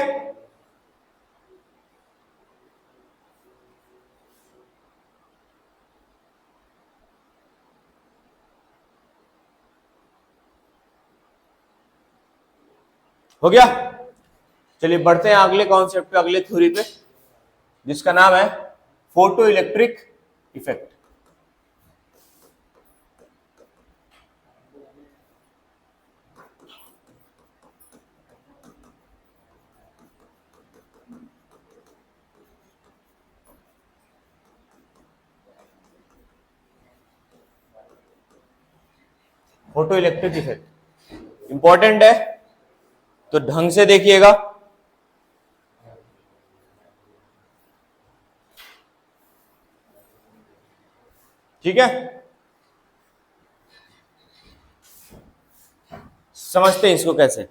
हो गया। चलिए बढ़ते हैं अगले कॉन्सेप्ट पे, अगले थ्योरी पे, जिसका नाम है photo electric effect. Photo electric effect important है, तो ढंग से देखिएगा। ठीक है, समझते हैं इसको कैसे।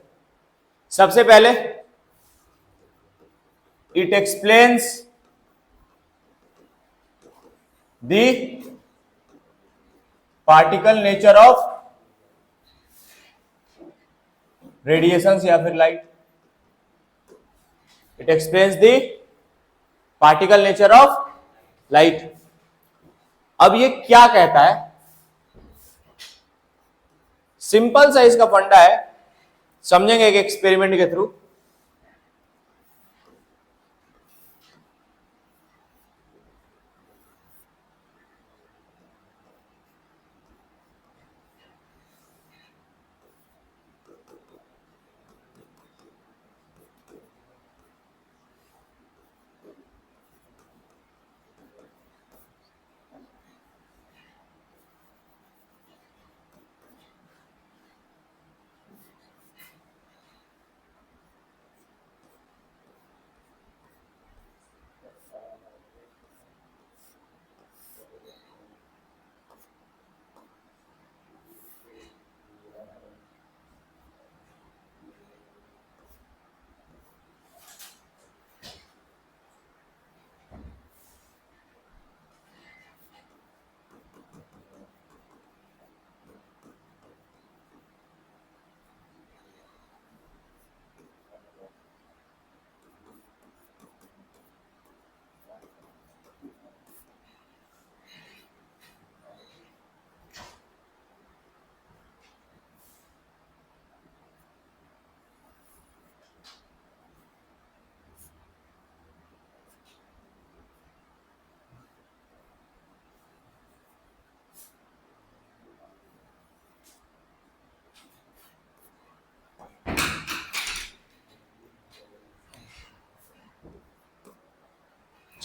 सबसे पहले, it explains the particle nature of radiations या फिर light. It explains the particle nature of light. अब ये क्या कहता है? सिंपल सा इसका फंडा है, समझेंगे एक एक्सपेरिमेंट के थ्रू।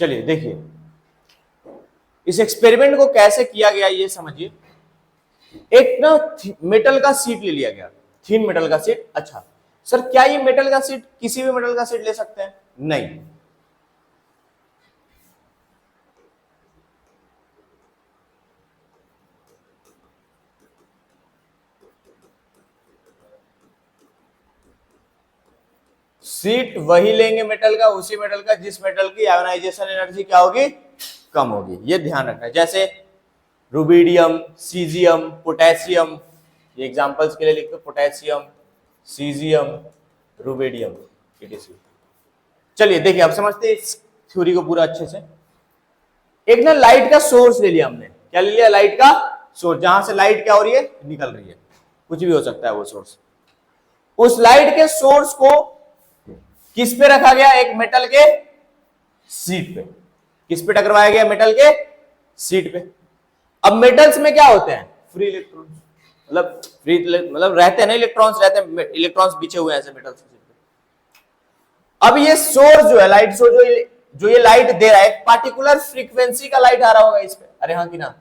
चलिए देखिए इस एक्सपेरिमेंट को कैसे किया गया ये समझिए। एक ना मेटल का सीट ले लिया गया, थिन मेटल का सीट। अच्छा सर क्या ये मेटल का सीट किसी भी मेटल का सीट ले सकते हैं? नहीं। सीट वही लेंगे मेटल का, उसी मेटल का जिस मेटल की आयोनाइजेशन एनर्जी क्या होगी, कम होगी। ये ध्यान रखना है। जैसे रुबिडियम, सीजियम, पोटेशियम, ये एग्जांपल्स के लिए लिखते हो, पोटेशियम, सीजियम, रुबिडियम, etc। चलिए देखिए अब समझते हैं इस थ्योरी को पूरा अच्छे से। एक ना लाइट का सोर्स ले लिया हमने, क्या ले लिया, लाइट का सोर्स, जहां से लाइट क्या हो रही है, निकल रही है, कुछ भी हो सकता है वो सोर्स। उस लाइट के सोर्स को किस पे रखा गया, एक मेटल के सीट पे। किस पे टकराया गया, मेटल के सीट पे। अब मेटल्स में क्या होते हैं, फ्री इलेक्ट्रॉन, मतलब फ्री मतलब रहते हैं ना इलेक्ट्रॉन्स, रहते हैं इलेक्ट्रॉन्स बिछे हुए हैं ऐसे मेटल्स के। अब ये सोर्स जो है लाइट सोर्स, जो ये लाइट दे रहा है, एक पार्टिकुलर फ्रीक्वेंसी का लाइट आ रहा होगा इस पे, अरे हाँ कि ना,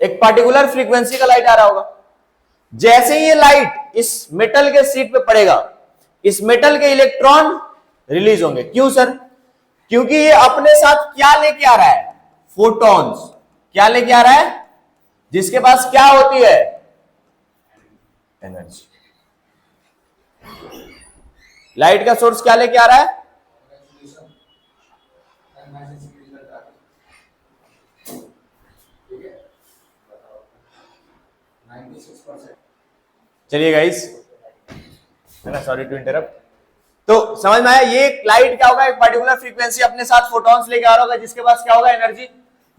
एक पार्टिकुलर फ्रीक्वेंसी का लाइट आ रहा होगा। जैसे ये लाइट इस मेटल के सीट पे पड़ेगा, इस मेटल के इलेक्ट्रॉन रिलीज होंगे। क्यों सर? क्योंकि ये अपने साथ क्या लेके आ रहा है, फोटॉन्स। क्या लेके आ रहा है, जिसके पास क्या होती है, एनर्जी। लाइट का सोर्स क्या लेके आ रहा है, चलिए गाइस, है ना, सॉरी टू इंटरप्ट। तो समझ में आया, ये लाइट क्या होगा, एक पर्टिकुलर फ्रीक्वेंसी अपने साथ फोटॉन्स लेके आ रहा होगा, जिसके पास क्या होगा, एनर्जी।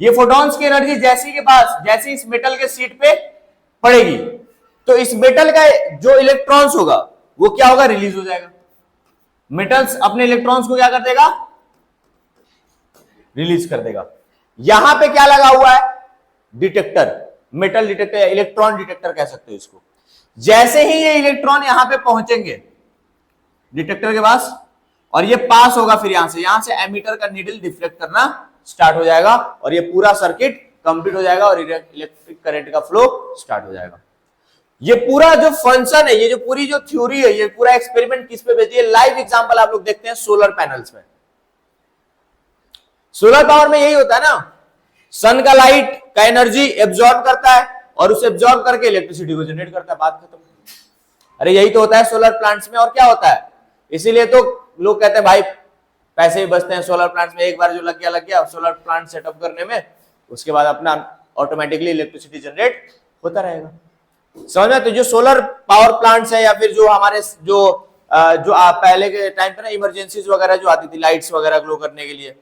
ये फोटॉन्स की एनर्जी जैसी के पास, जैसी इस मेटल के सीट पे पड़ेगी, तो इस मेटल का जो इलेक्ट्रॉन्स होगा वो क्या होगा, रिलीज हो जाएगा। मेटल्स अपने इलेक्ट्रॉन्स को क्या कर देगा, रिलीज कर देगा। यहां पे क्या लगा हुआ है, detector, metal detector, electron detector कह सकते हो इसको। जैसे ही ये इलेक्ट्रॉन यहां पे पहुंचेंगे डिटेक्टर के पास, और ये पास होगा, फिर यहां से एमीटर का नीडल डिफ्लेक्ट करना स्टार्ट हो जाएगा, और ये पूरा सर्किट कंप्लीट हो जाएगा, और इलेक्ट्रिक करंट का फ्लो स्टार्ट हो जाएगा। ये पूरा जो फंक्शन है, ये जो पूरी जो थ्योरी है, ये पूरा एक्सपेरिमेंट किस पे बेस्ड है, लाइव एग्जांपल आप लोग देखते हैं सोलर पैनल्स में। सोलर पावर में यही होता है ना, सन का लाइट का एनर्जी एब्जॉर्ब करता है, और उसे एब्जॉर्ब करके इलेक्ट्रिसिटी को जनरेट करता है, बात खत्म। अरे यही तो होता है सोलर प्लांट्स में, और क्या होता है। इसीलिए तो लोग कहते हैं भाई पैसे ही बचते हैं सोलर प्लांट्स में, एक बार जो लग गया सोलर प्लांट सेटअप करने में, उसके बाद अपना ऑटोमेटिकली इलेक्ट्रिसिटी जनरेट होता रहेगा। समझ में? तो जो सोलर पावर प्लांट्स है, या फिर जो हमारे जो पहले के टाइम पे ना इमरजेंसीज वगैरह जो आती थी, लाइट्स वगैरह ग्लो करने के लिए,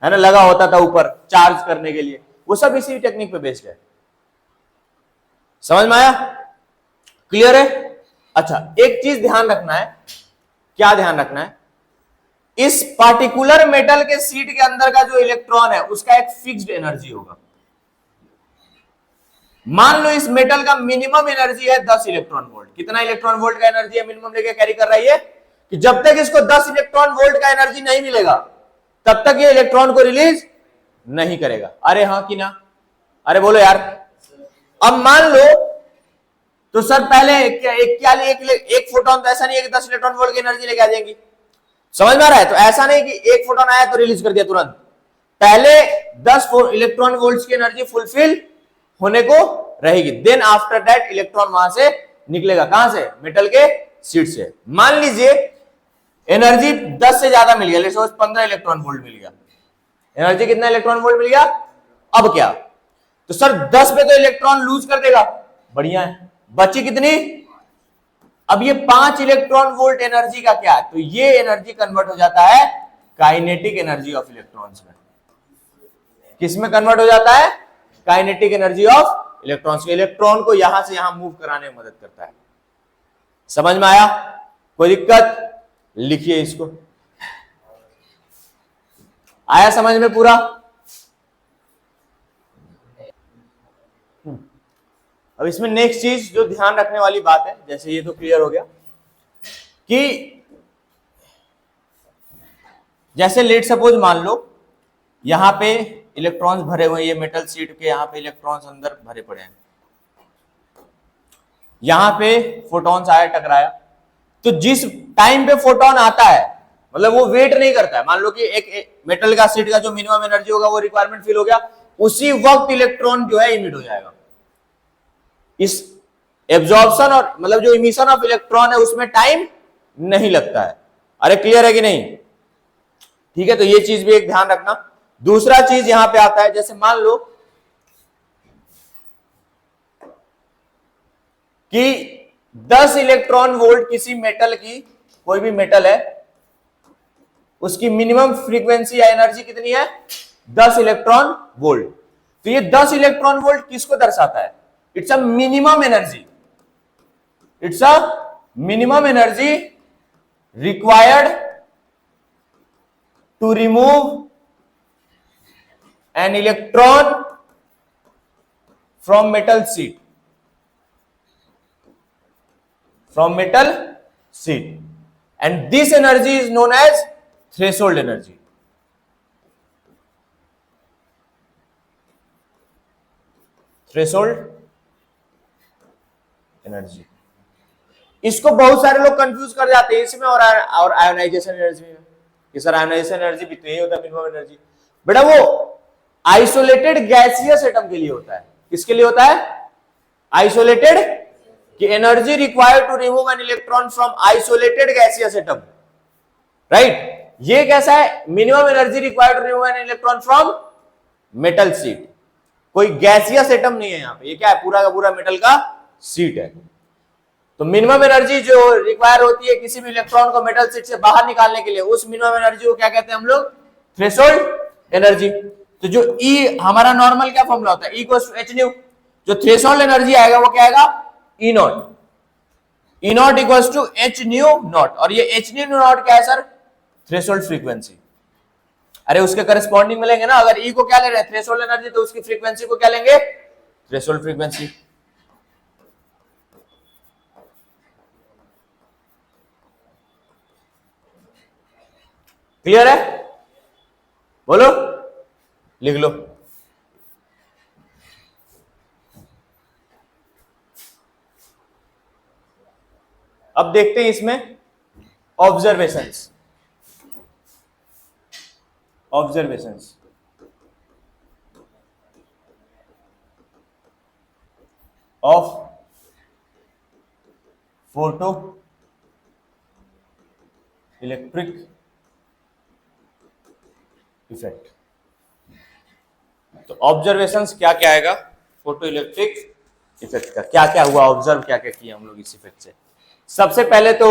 है ना, लगा होता था ऊपर चार्ज करने के लिए, वो सब इसी टेक्निक पे बेस्ड है। समझ में आया, क्लियर है? अच्छा एक चीज ध्यान रखना है, क्या ध्यान रखना है, इस पार्टिकुलर मेटल के सीट के अंदर का जो इलेक्ट्रॉन है उसका एक फिक्स्ड एनर्जी होगा। मान लो इस मेटल का मिनिमम एनर्जी है 10 इलेक्ट्रॉन वोल्ट। कितना इलेक्ट्रॉन वोल्ट का एनर्जी है मिनिमम लेके कैरी कर रही है, कि जब तक इसको 10 इलेक्ट्रॉन वोल्ट का एनर्जी नहीं मिलेगा तब तक ये इलेक्ट्रॉन को रिलीज नहीं करेगा। अरे हाँ कि ना, अरे बोलो यार। अब मान लो तो सर पहले एक फोटोन तो ऐसा नहीं है कि 10 इलेक्ट्रॉन वोल्ट की एनर्जी लेके आ जाएंगी। समझ में आ रहा है? तो ऐसा नहीं कि एक फोटोन आया तो रिलीज कर दिया तुरंत, पहले 10 इलेक्ट्रॉन वोल्ट की एनर्जी फुलफिल होने को रहेगी, देन आफ्टर दैट इलेक्ट्रॉन वहां से निकलेगा। कहां से? मेटल के सीट से। मान लीजिए एनर्जी 10 से ज्यादा मिल गया, लेट्स सपोज 15 इलेक्ट्रॉन वोल्ट मिल गया, एनर्जी कितना इलेक्ट्रॉन वोल्ट मिल गया। अब क्या, तो सर 10 पे तो इलेक्ट्रॉन लूज कर देगा, बढ़िया है, बची कितनी, अब ये 5 इलेक्ट्रॉन वोल्ट एनर्जी का क्या, तो ये एनर्जी कन्वर्ट हो जाता है काइनेटिक एनर्जी ऑफ इलेक्ट्रॉन्स में। किस में कन्वर्ट हो जाता है? Kinetic energy of electrons. Electron को यहां से यहां मूव कराने में मदद करता है। समझ में आया? कोई दिक्कत? लिखिए इसको, आया समझ में पूरा? अब इसमें नेक्स्ट चीज जो ध्यान रखने वाली बात है, जैसे ये तो क्लियर हो गया कि जैसे लेट सपोज मान लो यहां पे इलेक्ट्रॉन्स भरे हुए, ये मेटल शीट के यहां पे इलेक्ट्रॉन्स अंदर भरे पड़े हैं, यहां पे फोटॉन्स आया टकराया, तो जिस टाइम पे फोटोन आता है मतलब वो वेट नहीं करता है, मान लो कि एक मेटल का शीट का जो मिनिमम एनर्जी होगा वो रिक्वायरमेंट फिल हो गया, उसी वक्त इलेक्ट्रॉन जो है इमिट हो जाएगा। इस एब्जॉर्प्शन और मतलब जो इमिशन ऑफ इलेक्ट्रॉन है उसमें टाइम नहीं लगता है। अरे क्लियर है कि नहीं? ठीक है, तो ये चीज भी एक ध्यान रखना। दूसरा चीज यहां पे आता है, जैसे मान लो कि 10 इलेक्ट्रॉन वोल्ट किसी मेटल की, कोई भी मेटल है उसकी मिनिमम फ्रीक्वेंसी या एनर्जी कितनी है? 10 इलेक्ट्रॉन वोल्ट। तो ये 10 इलेक्ट्रॉन वोल्ट किसको दर्शाता है? It's a minimum energy, it's a minimum energy required to remove an electron from metal sheet, from metal sheet, and this energy is known as threshold energy. Threshold energy. इसको बहुत सारे लोग कंफ्यूज कर जाते हैं इसमें और आयोनाइजेशन एनर्जी में कि सर आयोनाइजेशन एनर्जी भी तो यही होता है मिनिमम एनर्जी। बेटा वो आइसोलेटेड गैसियस एटम के लिए होता है। किसके लिए होता है? आइसोलेटेड, कि energy required to remove an electron from isolated gaseous atom, right. ये कैसा है? Minimum energy required to remove an electron from metal sheet. कोई गैसियस एटम नहीं है यहां पे, ये क्या है? पूरा का पूरा मेटल का शीट है। तो मिनिमम एनर्जी जो रिक्वायर होती है किसी भी इलेक्ट्रॉन को मेटल शीट से बाहर निकालने के लिए, उस मिनिमम एनर्जी को क्या कहते हैं हम लोग? Threshold energy. तो जो ई हमारा नॉर्मल क्या फॉर्मूला होता है? E equals to H nu. जो थ्रेशोल्ड एनर्जी आएगा वो क्या आएगा? E naught. E naught equals to H nu naught, और ये एच न्यू नॉट क्या है सर? Threshold frequency. अरे उसके करस्पॉन्डिंग मिलेंगे ना, अगर ई को क्या ले रहे हैं? थ्रेशोल्ड एनर्जी, तो उसकी फ्रीक्वेंसी को क्या लेंगे? Threshold frequency. क्लियर है? बोलो, लिख लो। अब देखते हैं इसमें observations. Observations of photo electric effect. तो ऑब्जर्वेशंस क्या क्या आएगा फोटो इलेक्ट्रिक इफेक्ट का? क्या क्या हुआ, ऑब्जर्व क्या क्या किया हम लोग इस इफेक्ट से? सबसे पहले तो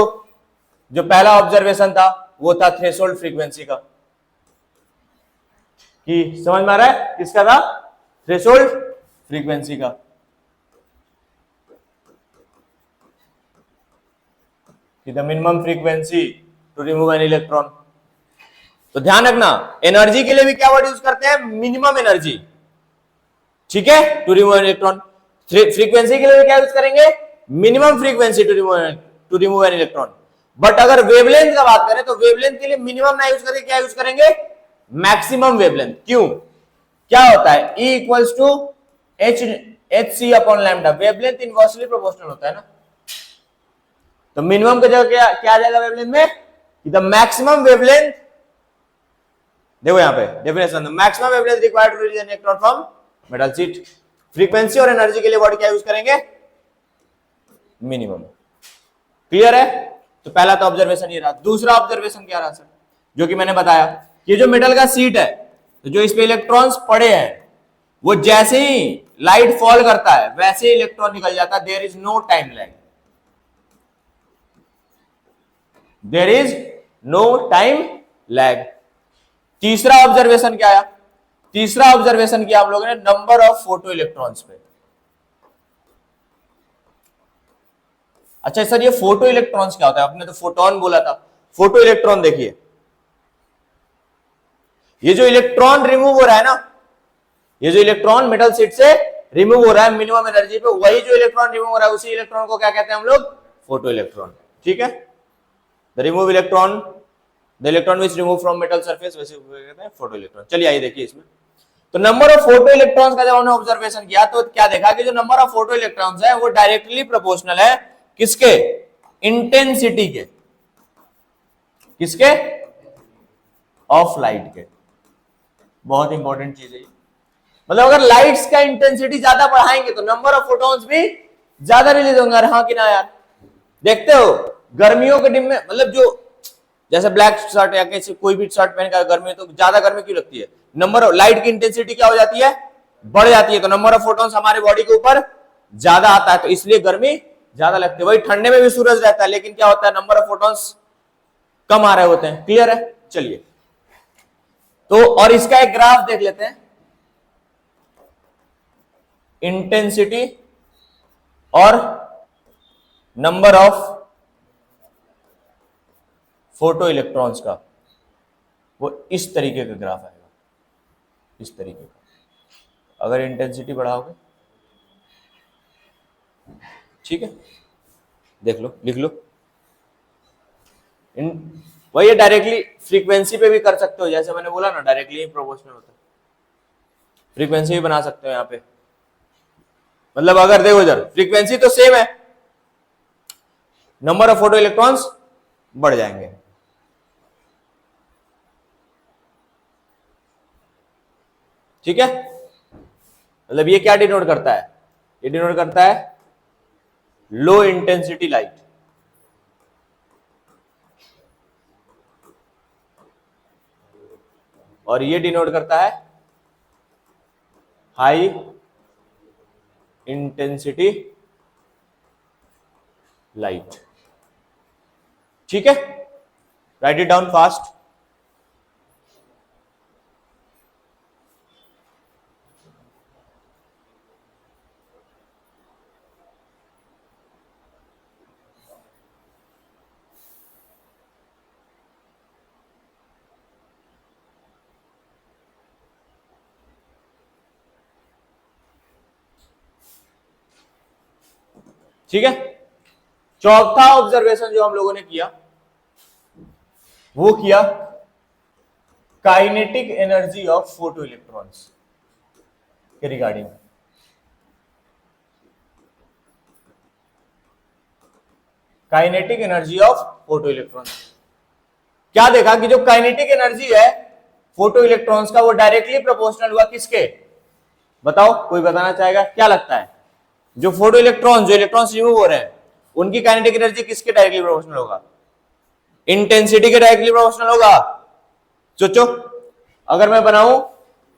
जो पहला ऑब्जर्वेशन था वो था थ्रेशोल्ड फ्रीक्वेंसी का। कि समझ में आ रहा है किसका था? थ्रेशोल्ड फ्रीक्वेंसी का। कि the minimum frequency to remove an electron. तो ध्यान रखना, एनर्जी के लिए भी क्या वर्ड यूज करते हैं? मिनिमम एनर्जी, ठीक है, to remove an electron. Frequency के लिए भी क्या यूज करेंगे? Minimum frequency to remove an electron. But अगर वेवलेंथ का बात करें तो वेवलेंथ के लिए मिनिमम ना यूज करके क्या यूज करेंगे? Maximum wavelength. क्यों? क्या होता है? E equals to H C upon lambda. Wavelength inversely proportional होता है ना, तो मिनिमम की जगह क्या आ जाएगा वेवलेंथ में? The maximum wavelength. देखो यहां पे definition, maximum wavelength required to release an electron from metal sheet. Frequency और एनर्जी के लिए वर्ड क्या यूज करेंगे? मिनिमम। क्लियर है? तो पहला तो ऑब्जर्वेशन ये रहा। दूसरा ऑब्जर्वेशन क्या रहा सर? जो कि मैंने बताया, ये जो मेटल का शीट है, तो जो इस पे इलेक्ट्रॉन्स पड़े हैं वो जैसे ही लाइट फॉल करता है वैसे ही इलेक्ट्रॉन निकल जाता है। There is no time lag, there is no time lag. तीसरा ऑब्जर्वेशन क्या आया? तीसरा ऑब्जर्वेशन किया हम लोगों ने नंबर ऑफ फोटो इलेक्ट्रॉन्स पे। अच्छा सर ये फोटो इलेक्ट्रॉन्स क्या होता है? आपने तो फोटोन बोला था, फोटो इलेक्ट्रॉन देखिए, ये जो इलेक्ट्रॉन रिमूव हो रहा है ना, ये जो इलेक्ट्रॉन मेटल शीट से रिमूव हो रहा है मिनिमम एनर्जी पे, वही जो इलेक्ट्रॉन रिमूव हो रहा है उसी इलेक्ट्रॉन को क्या कहते हैं हम लोग? Photo electron. ठीक है, the remove electron the electron which remove from metal surface, वैसे कहते हैं फोटो इलेक्ट्रॉन। चलिए आइए देखिए इसमें, तो नंबर ऑफ फोटो इलेक्ट्रॉन्स का जब हमने ऑब्जर्वेशन किया तो क्या देखा कि जो नंबर ऑफ फोटो इलेक्ट्रॉन्स है वो डायरेक्टली प्रोपोर्शनल है किसके, इंटेंसिटी के, किसके, ऑफ लाइट के। बहुत इंपॉर्टेंट चीज है, मतलब अगर लाइट्स का इंटेंसिटी ज्यादा बढ़ाएंगे तो नंबर ऑफ फोटॉन्स भी ज्यादा रिलीज होंगे। हाँ कि ना यार, देखते हो गर्मियों के दिन में, मतलब जो जैसे ब्लैक शर्ट या कैसे कोई भी शर्ट पहनकर गर्मी में, तो ज्यादा गर्मी क्यों लगती है, नंबर ऑफ लाइट की इंटेंसिटी क्या हो जाती है, बढ़ जाती है, तो नंबर ऑफ फोटॉन्स हमारे बॉडी के ऊपर ज्यादा आता है, तो इसलिए गर्मी ज्यादा लगती है। वही ठंडे में भी सूरज रहता है, लेकिन क्या होता है, नंबर ऑफ फोटॉन्स कम आ रहे होते हैं। क्लियर है, चलिए तो और इसका एक ग्राफ देख लेते हैं, इंटेंसिटी और नंबर ऑफ फोटो इलेक्ट्रॉन्स का, वो इस तरीके का ग्राफ आएगा, इस तरीके का। अगर इंटेंसिटी बढ़ाओगे, ठीक है, देख लो, लिख लो, वही डायरेक्टली फ्रीक्वेंसी पे भी कर सकते हो, जैसे मैंने बोला ना डायरेक्टली प्रोपोर्शनल होता है, फ्रीक्वेंसी भी बना सकते हो यहां पे। मतलब अगर देखो इधर फ्रीक्वेंसी तो सेम है, नंबर ऑफ फोटो इलेक्ट्रॉन्स बढ़ जाएंगे। ठीक है, मतलब ये क्या डिनोट करता है, ये डिनोट करता है लो इंटेंसिटी लाइट, और ये डिनोट करता है हाई इंटेंसिटी लाइट। ठीक है, राइट इट डाउन फास्ट। ठीक है, चौथा ऑब्जर्वेशन जो हम लोगों ने किया वो किया kinetic energy of photo electrons के रिगार्डिंग। Kinetic energy of photo electrons, क्या देखा कि जो काइनेटिक एनर्जी है फोटो इलेक्ट्रॉन्स का वो डायरेक्टली प्रोपोर्शनल हुआ किसके, बताओ कोई बताना चाहेगा, क्या लगता है जो फोटो इलेक्ट्रॉन, जो इलेक्ट्रॉन्स रिमूव हो रहे हैं उनकी काइनेटिक एनर्जी किसके डायरेक्टली प्रोपोर्शनल होगा, इंटेंसिटी के डायरेक्टली प्रोपोर्शनल होगा। सोचो, अगर मैं बनाऊं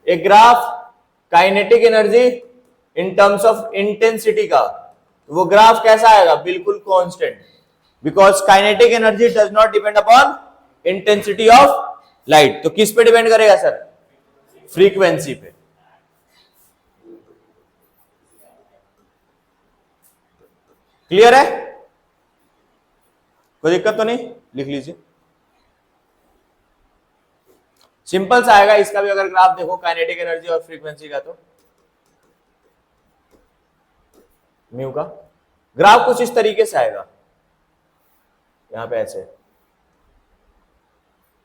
एक graph kinetic energy in terms of intensity का, तो वो ग्राफ कैसा आएगा, बिल्कुल constant, because kinetic energy does not depend upon intensity of light. तो किस पे डिपेंड करेगा सर, फ्रीक्वेंसी पे। क्लियर है, कोई दिक्कत तो नहीं, लिख लीजिए, सिंपल सा आएगा इसका भी। अगर ग्राफ देखो काइनेटिक एनर्जी और फ्रीक्वेंसी का, तो म्यू का ग्राफ कुछ इस तरीके से आएगा, यहां पे ऐसे,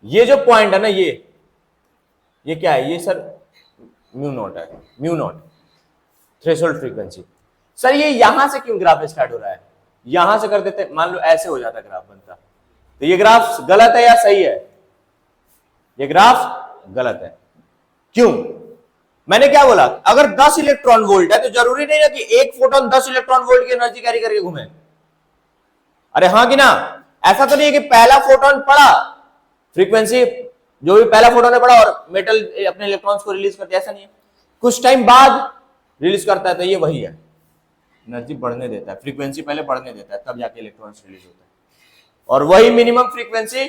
ये जो पॉइंट है ना, ये क्या है, ये सर म्यू नॉट है, mu naught threshold frequency. Sir ये यहां से क्यों ग्राफ स्टार्ट हो रहा है, यहां से कर देते, मान लो ऐसे हो जाता ग्राफ बनता, तो ये ग्राफ गलत है या सही है, ये ग्राफ गलत है। क्यों, मैंने क्या बोला, अगर 10 इलेक्ट्रॉन वोल्ट है तो जरूरी नहीं है कि एक फोटोन 10 इलेक्ट्रॉन वोल्ट की एनर्जी कैरी करके घूमे। अरे हाँ कि ना, ऐसा तो नहीं है कि पहला फोटोन पड़ा, फ्रीक्वेंसी जो भी पहला फोटोन ने पड़ा और मेटल अपने इलेक्ट्रॉन्स को रिलीज करता है, ऐसा नहीं है, कुछ टाइम बाद रिलीज करता है, तो ये वही है, एनर्जी बढ़ने देता है, फ्रीक्वेंसी पहले बढ़ने देता है, तब जाके इलेक्ट्रॉन्स रिलीज होता है, और वही मिनिमम फ्रीक्वेंसी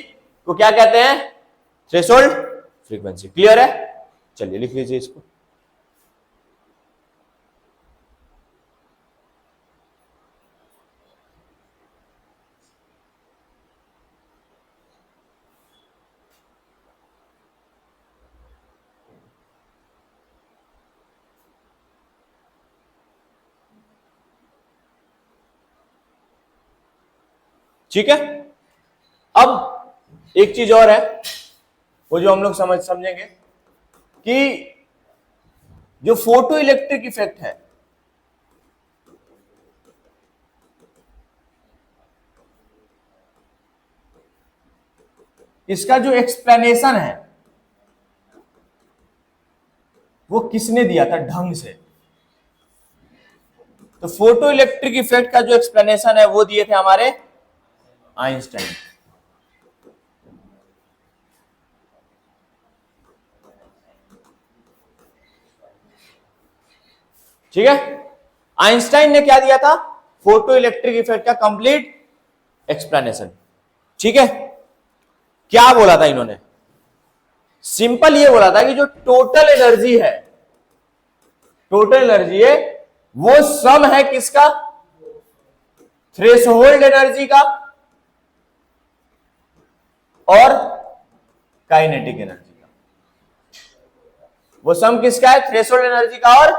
को क्या कहते हैं, थ्रेशोल्ड फ्रीक्वेंसी। क्लियर है, चलिए लिख लीजिए इसको। ठीक है, अब एक चीज और है वो जो हम लोग समझेंगे कि जो फोटो इलेक्ट्रिक इफेक्ट है, इसका जो एक्सप्लेनेशन है वो किसने दिया था ढंग से? तो फोटो इलेक्ट्रिक इफेक्ट का जो एक्सप्लेनेशन है वो दिए थे हमारे आइंस्टाइन। ठीक है, आइंस्टाइन ने क्या दिया था? फोटो इलेक्ट्रिक इफेक्ट का कंप्लीट एक्सप्लेनेशन। ठीक है, क्या बोला था इन्होंने? सिंपल ये बोला था कि जो टोटल एनर्जी है, टोटल एनर्जी है वो सम है किसका? थ्रेशोल्ड एनर्जी का और काइनेटिक एनर्जी का। वो सम किसका है? थ्रेशोल्ड एनर्जी का। और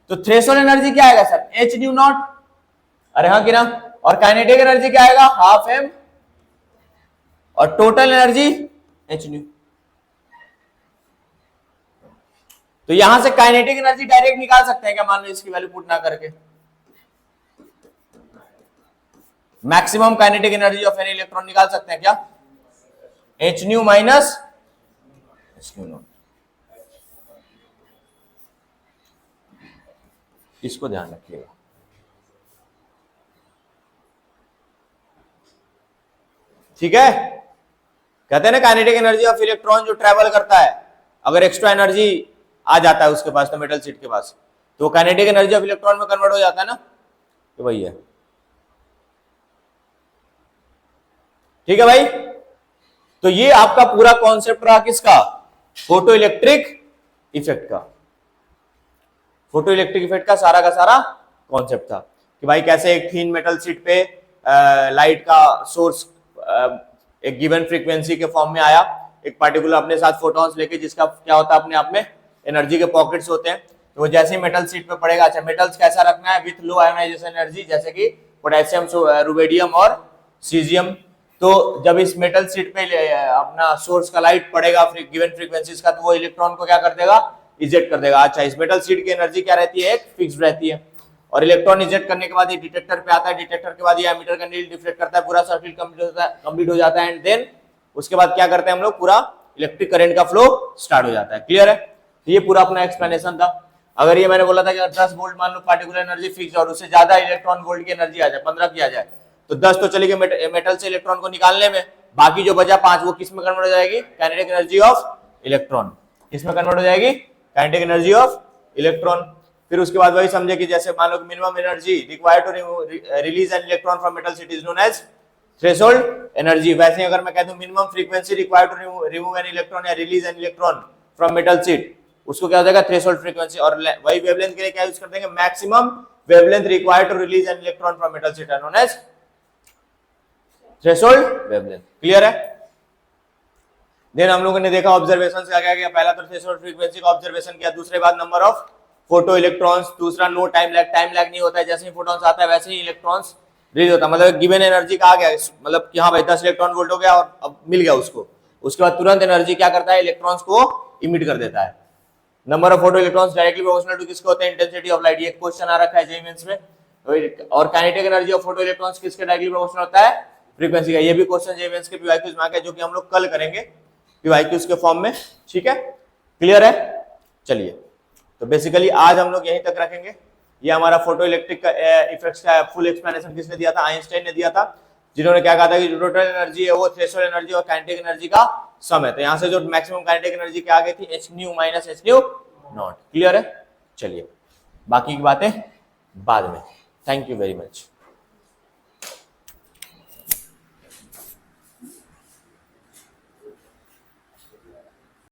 तो थ्रेशोल्ड एनर्जी क्या आएगा सर? H nu not. अरे हाँ कि ना? और काइनेटिक एनर्जी क्या आएगा? Half M. और टोटल एनर्जी एच न्यू। तो यहां से काइनेटिक एनर्जी डायरेक्ट निकाल सकते हैं क्या? मान लो इसकी वैल्यू पुट ना करके, maximum kinetic energy of any electron निकाल सकते हैं क्या? H new minus H nu not. इसको ध्यान रखिएगा। ठीक है, कहते हैं ना काइनेटिक एनर्जी ऑफ इलेक्ट्रॉन जो ट्रेवल करता है, अगर एक्स्ट्रा एनर्जी आ जाता है उसके पास, तो मेटल शीट के पास, तो काइनेटिक एनर्जी ऑफ इलेक्ट्रॉन में कन्वर्ट हो जाता है ना, तो वही है। ठीक है भाई, तो ये आपका पूरा कॉन्सेप्ट रहा किसका? फोटो इलेक्ट्रिक इफेक्ट का। फोटो इलेक्ट्रिक इफेक्ट का सारा कॉन्सेप्ट था कि भाई कैसे एक थीन मेटल शीट पे लाइट का सोर्स एक गिवन फ्रीक्वेंसी के फॉर्म में आया, एक पार्टिकुलर अपने साथ फोटॉन्स लेके, जिसका क्या होता है अपने आप में एनर्जी के पॉकेट्स होते हैं। तो वो जैसे ही मेटल शीट पे पड़ेगा, अच्छा मेटल्स कैसा रखना है? विथ लो आयोनाइजेशन एनर्जी, जैसे कि पोटेशियम, रुबेडियम और सीजियम। तो जब इस मेटल शीट पे अपना सोर्स का लाइट पड़ेगा गिवन फ्रीक्वेंसीज का, तो वो इलेक्ट्रॉन को क्या कर देगा? इजेक्ट कर देगा। अच्छा, इस मेटल शीट की एनर्जी क्या रहती है? एक फिक्स्ड रहती है। और इलेक्ट्रॉन इजेक्ट करने के बाद ये डिटेक्टर पे आता है, डिटेक्टर के बाद ये एमीटर का नीडल डिफ्लेक्ट करता है, पूरा सर्किट कंप्लीट हो जाता है। एंड देन उसके बाद क्या करते हैं हम लोग? पूरा इलेक्ट्रिक करंट का फ्लो स्टार्ट हो जाता है। क्लियर है? तो ये पूरा अपना एक्सप्लेनेशन था। अगर ये मैंने बोला था कि 10 वोल्ट मान लो पार्टिकुलर एनर्जी फिक्स, और उससे ज्यादा इलेक्ट्रॉन वोल्ट की एनर्जी आ जाए, 15 की आ जाए, तो 10 तो चलेगी मेटल से इलेक्ट्रॉन को निकालने में, बाकी जो बचा 5 वो किस में कन्वर्ट हो जाएगी? Kinetic energy of electron. किसमें कन्वर्ट हो जाएगी? Kinetic energy of electron. फिर उसके बाद वही समझे कि जैसे मान लो minimum energy required to release an electron from metal sheet is known as threshold energy. वैसे अगर मैं कह दूं minimum frequency required to remove an electron या release an electron from metal sheet, उसको क्या हो जाएगा? Threshold frequency. और वही वेवलेंथ के लिए क्या यूज कर देंगे? Maximum wavelength required to release an electron from metal sheet known as threshold wavelength. Clear है? देन हम लोगों ने देखा ऑब्जर्वेशन क्या क्या किया। पहला तो थ्रेशोल्ड फ्रीक्वेंसी का ऑब्जर्वेशन किया, दूसरे बाद नंबर ऑफ फोटो इलेक्ट्रॉन्स, दूसरा नो टाइम लैग नहीं होता है, जैसे ही फोटॉन्स आता है वैसे ही इलेक्ट्रॉन्स रिलीज होता है। मतलब गिवन एनर्जी का आ गया, मतलब कि हाँ भाई 10 इलेक्ट्रॉन वोल्ट हो गया और अब मिल गया उसको, उसके बाद तुरंत एनर्जी क्या करता है? इलेक्ट्रॉन्स को इमिट कर देता है। Number of photo electrons directly proportional to किसके होते हैं? Intensity of light. ये क्वेश्चन आ रखा है जेईई मेंस में। और kinetic energy of photo electrons किसके डायरेक्टली प्रोपोर्शनल होता है? फ्रीक्वेंसी का। ये भी क्वेश्चन जेईई मेंस के पीवाईक्यूज में आ गया, जो कि हम लोग कल करेंगे पीवाईक्यूज के फॉर्म में। ठीक है, क्लियर है? चलिए, तो बेसिकली आज हम लोग यहीं तक रखेंगे। ये हमारा फोटो इलेक्ट्रिक इफेक्ट्स का फुल एक्सप्लेनेशन किसने दिया था? आइंस्टाइन ने दिया था, जिन्होंने क्या कहा था कि जो टोटल एनर्जी है वो थ्रेशोल्ड एनर्जी और काइनेटिक एनर्जी का सम है। तो यहां से जो मैक्सिमम काइनेटिक एनर्जी क्या आ गई थी? H new minus H nu not. Clear है? चलिए, बाकी की बातें बाद में। Thank you very much.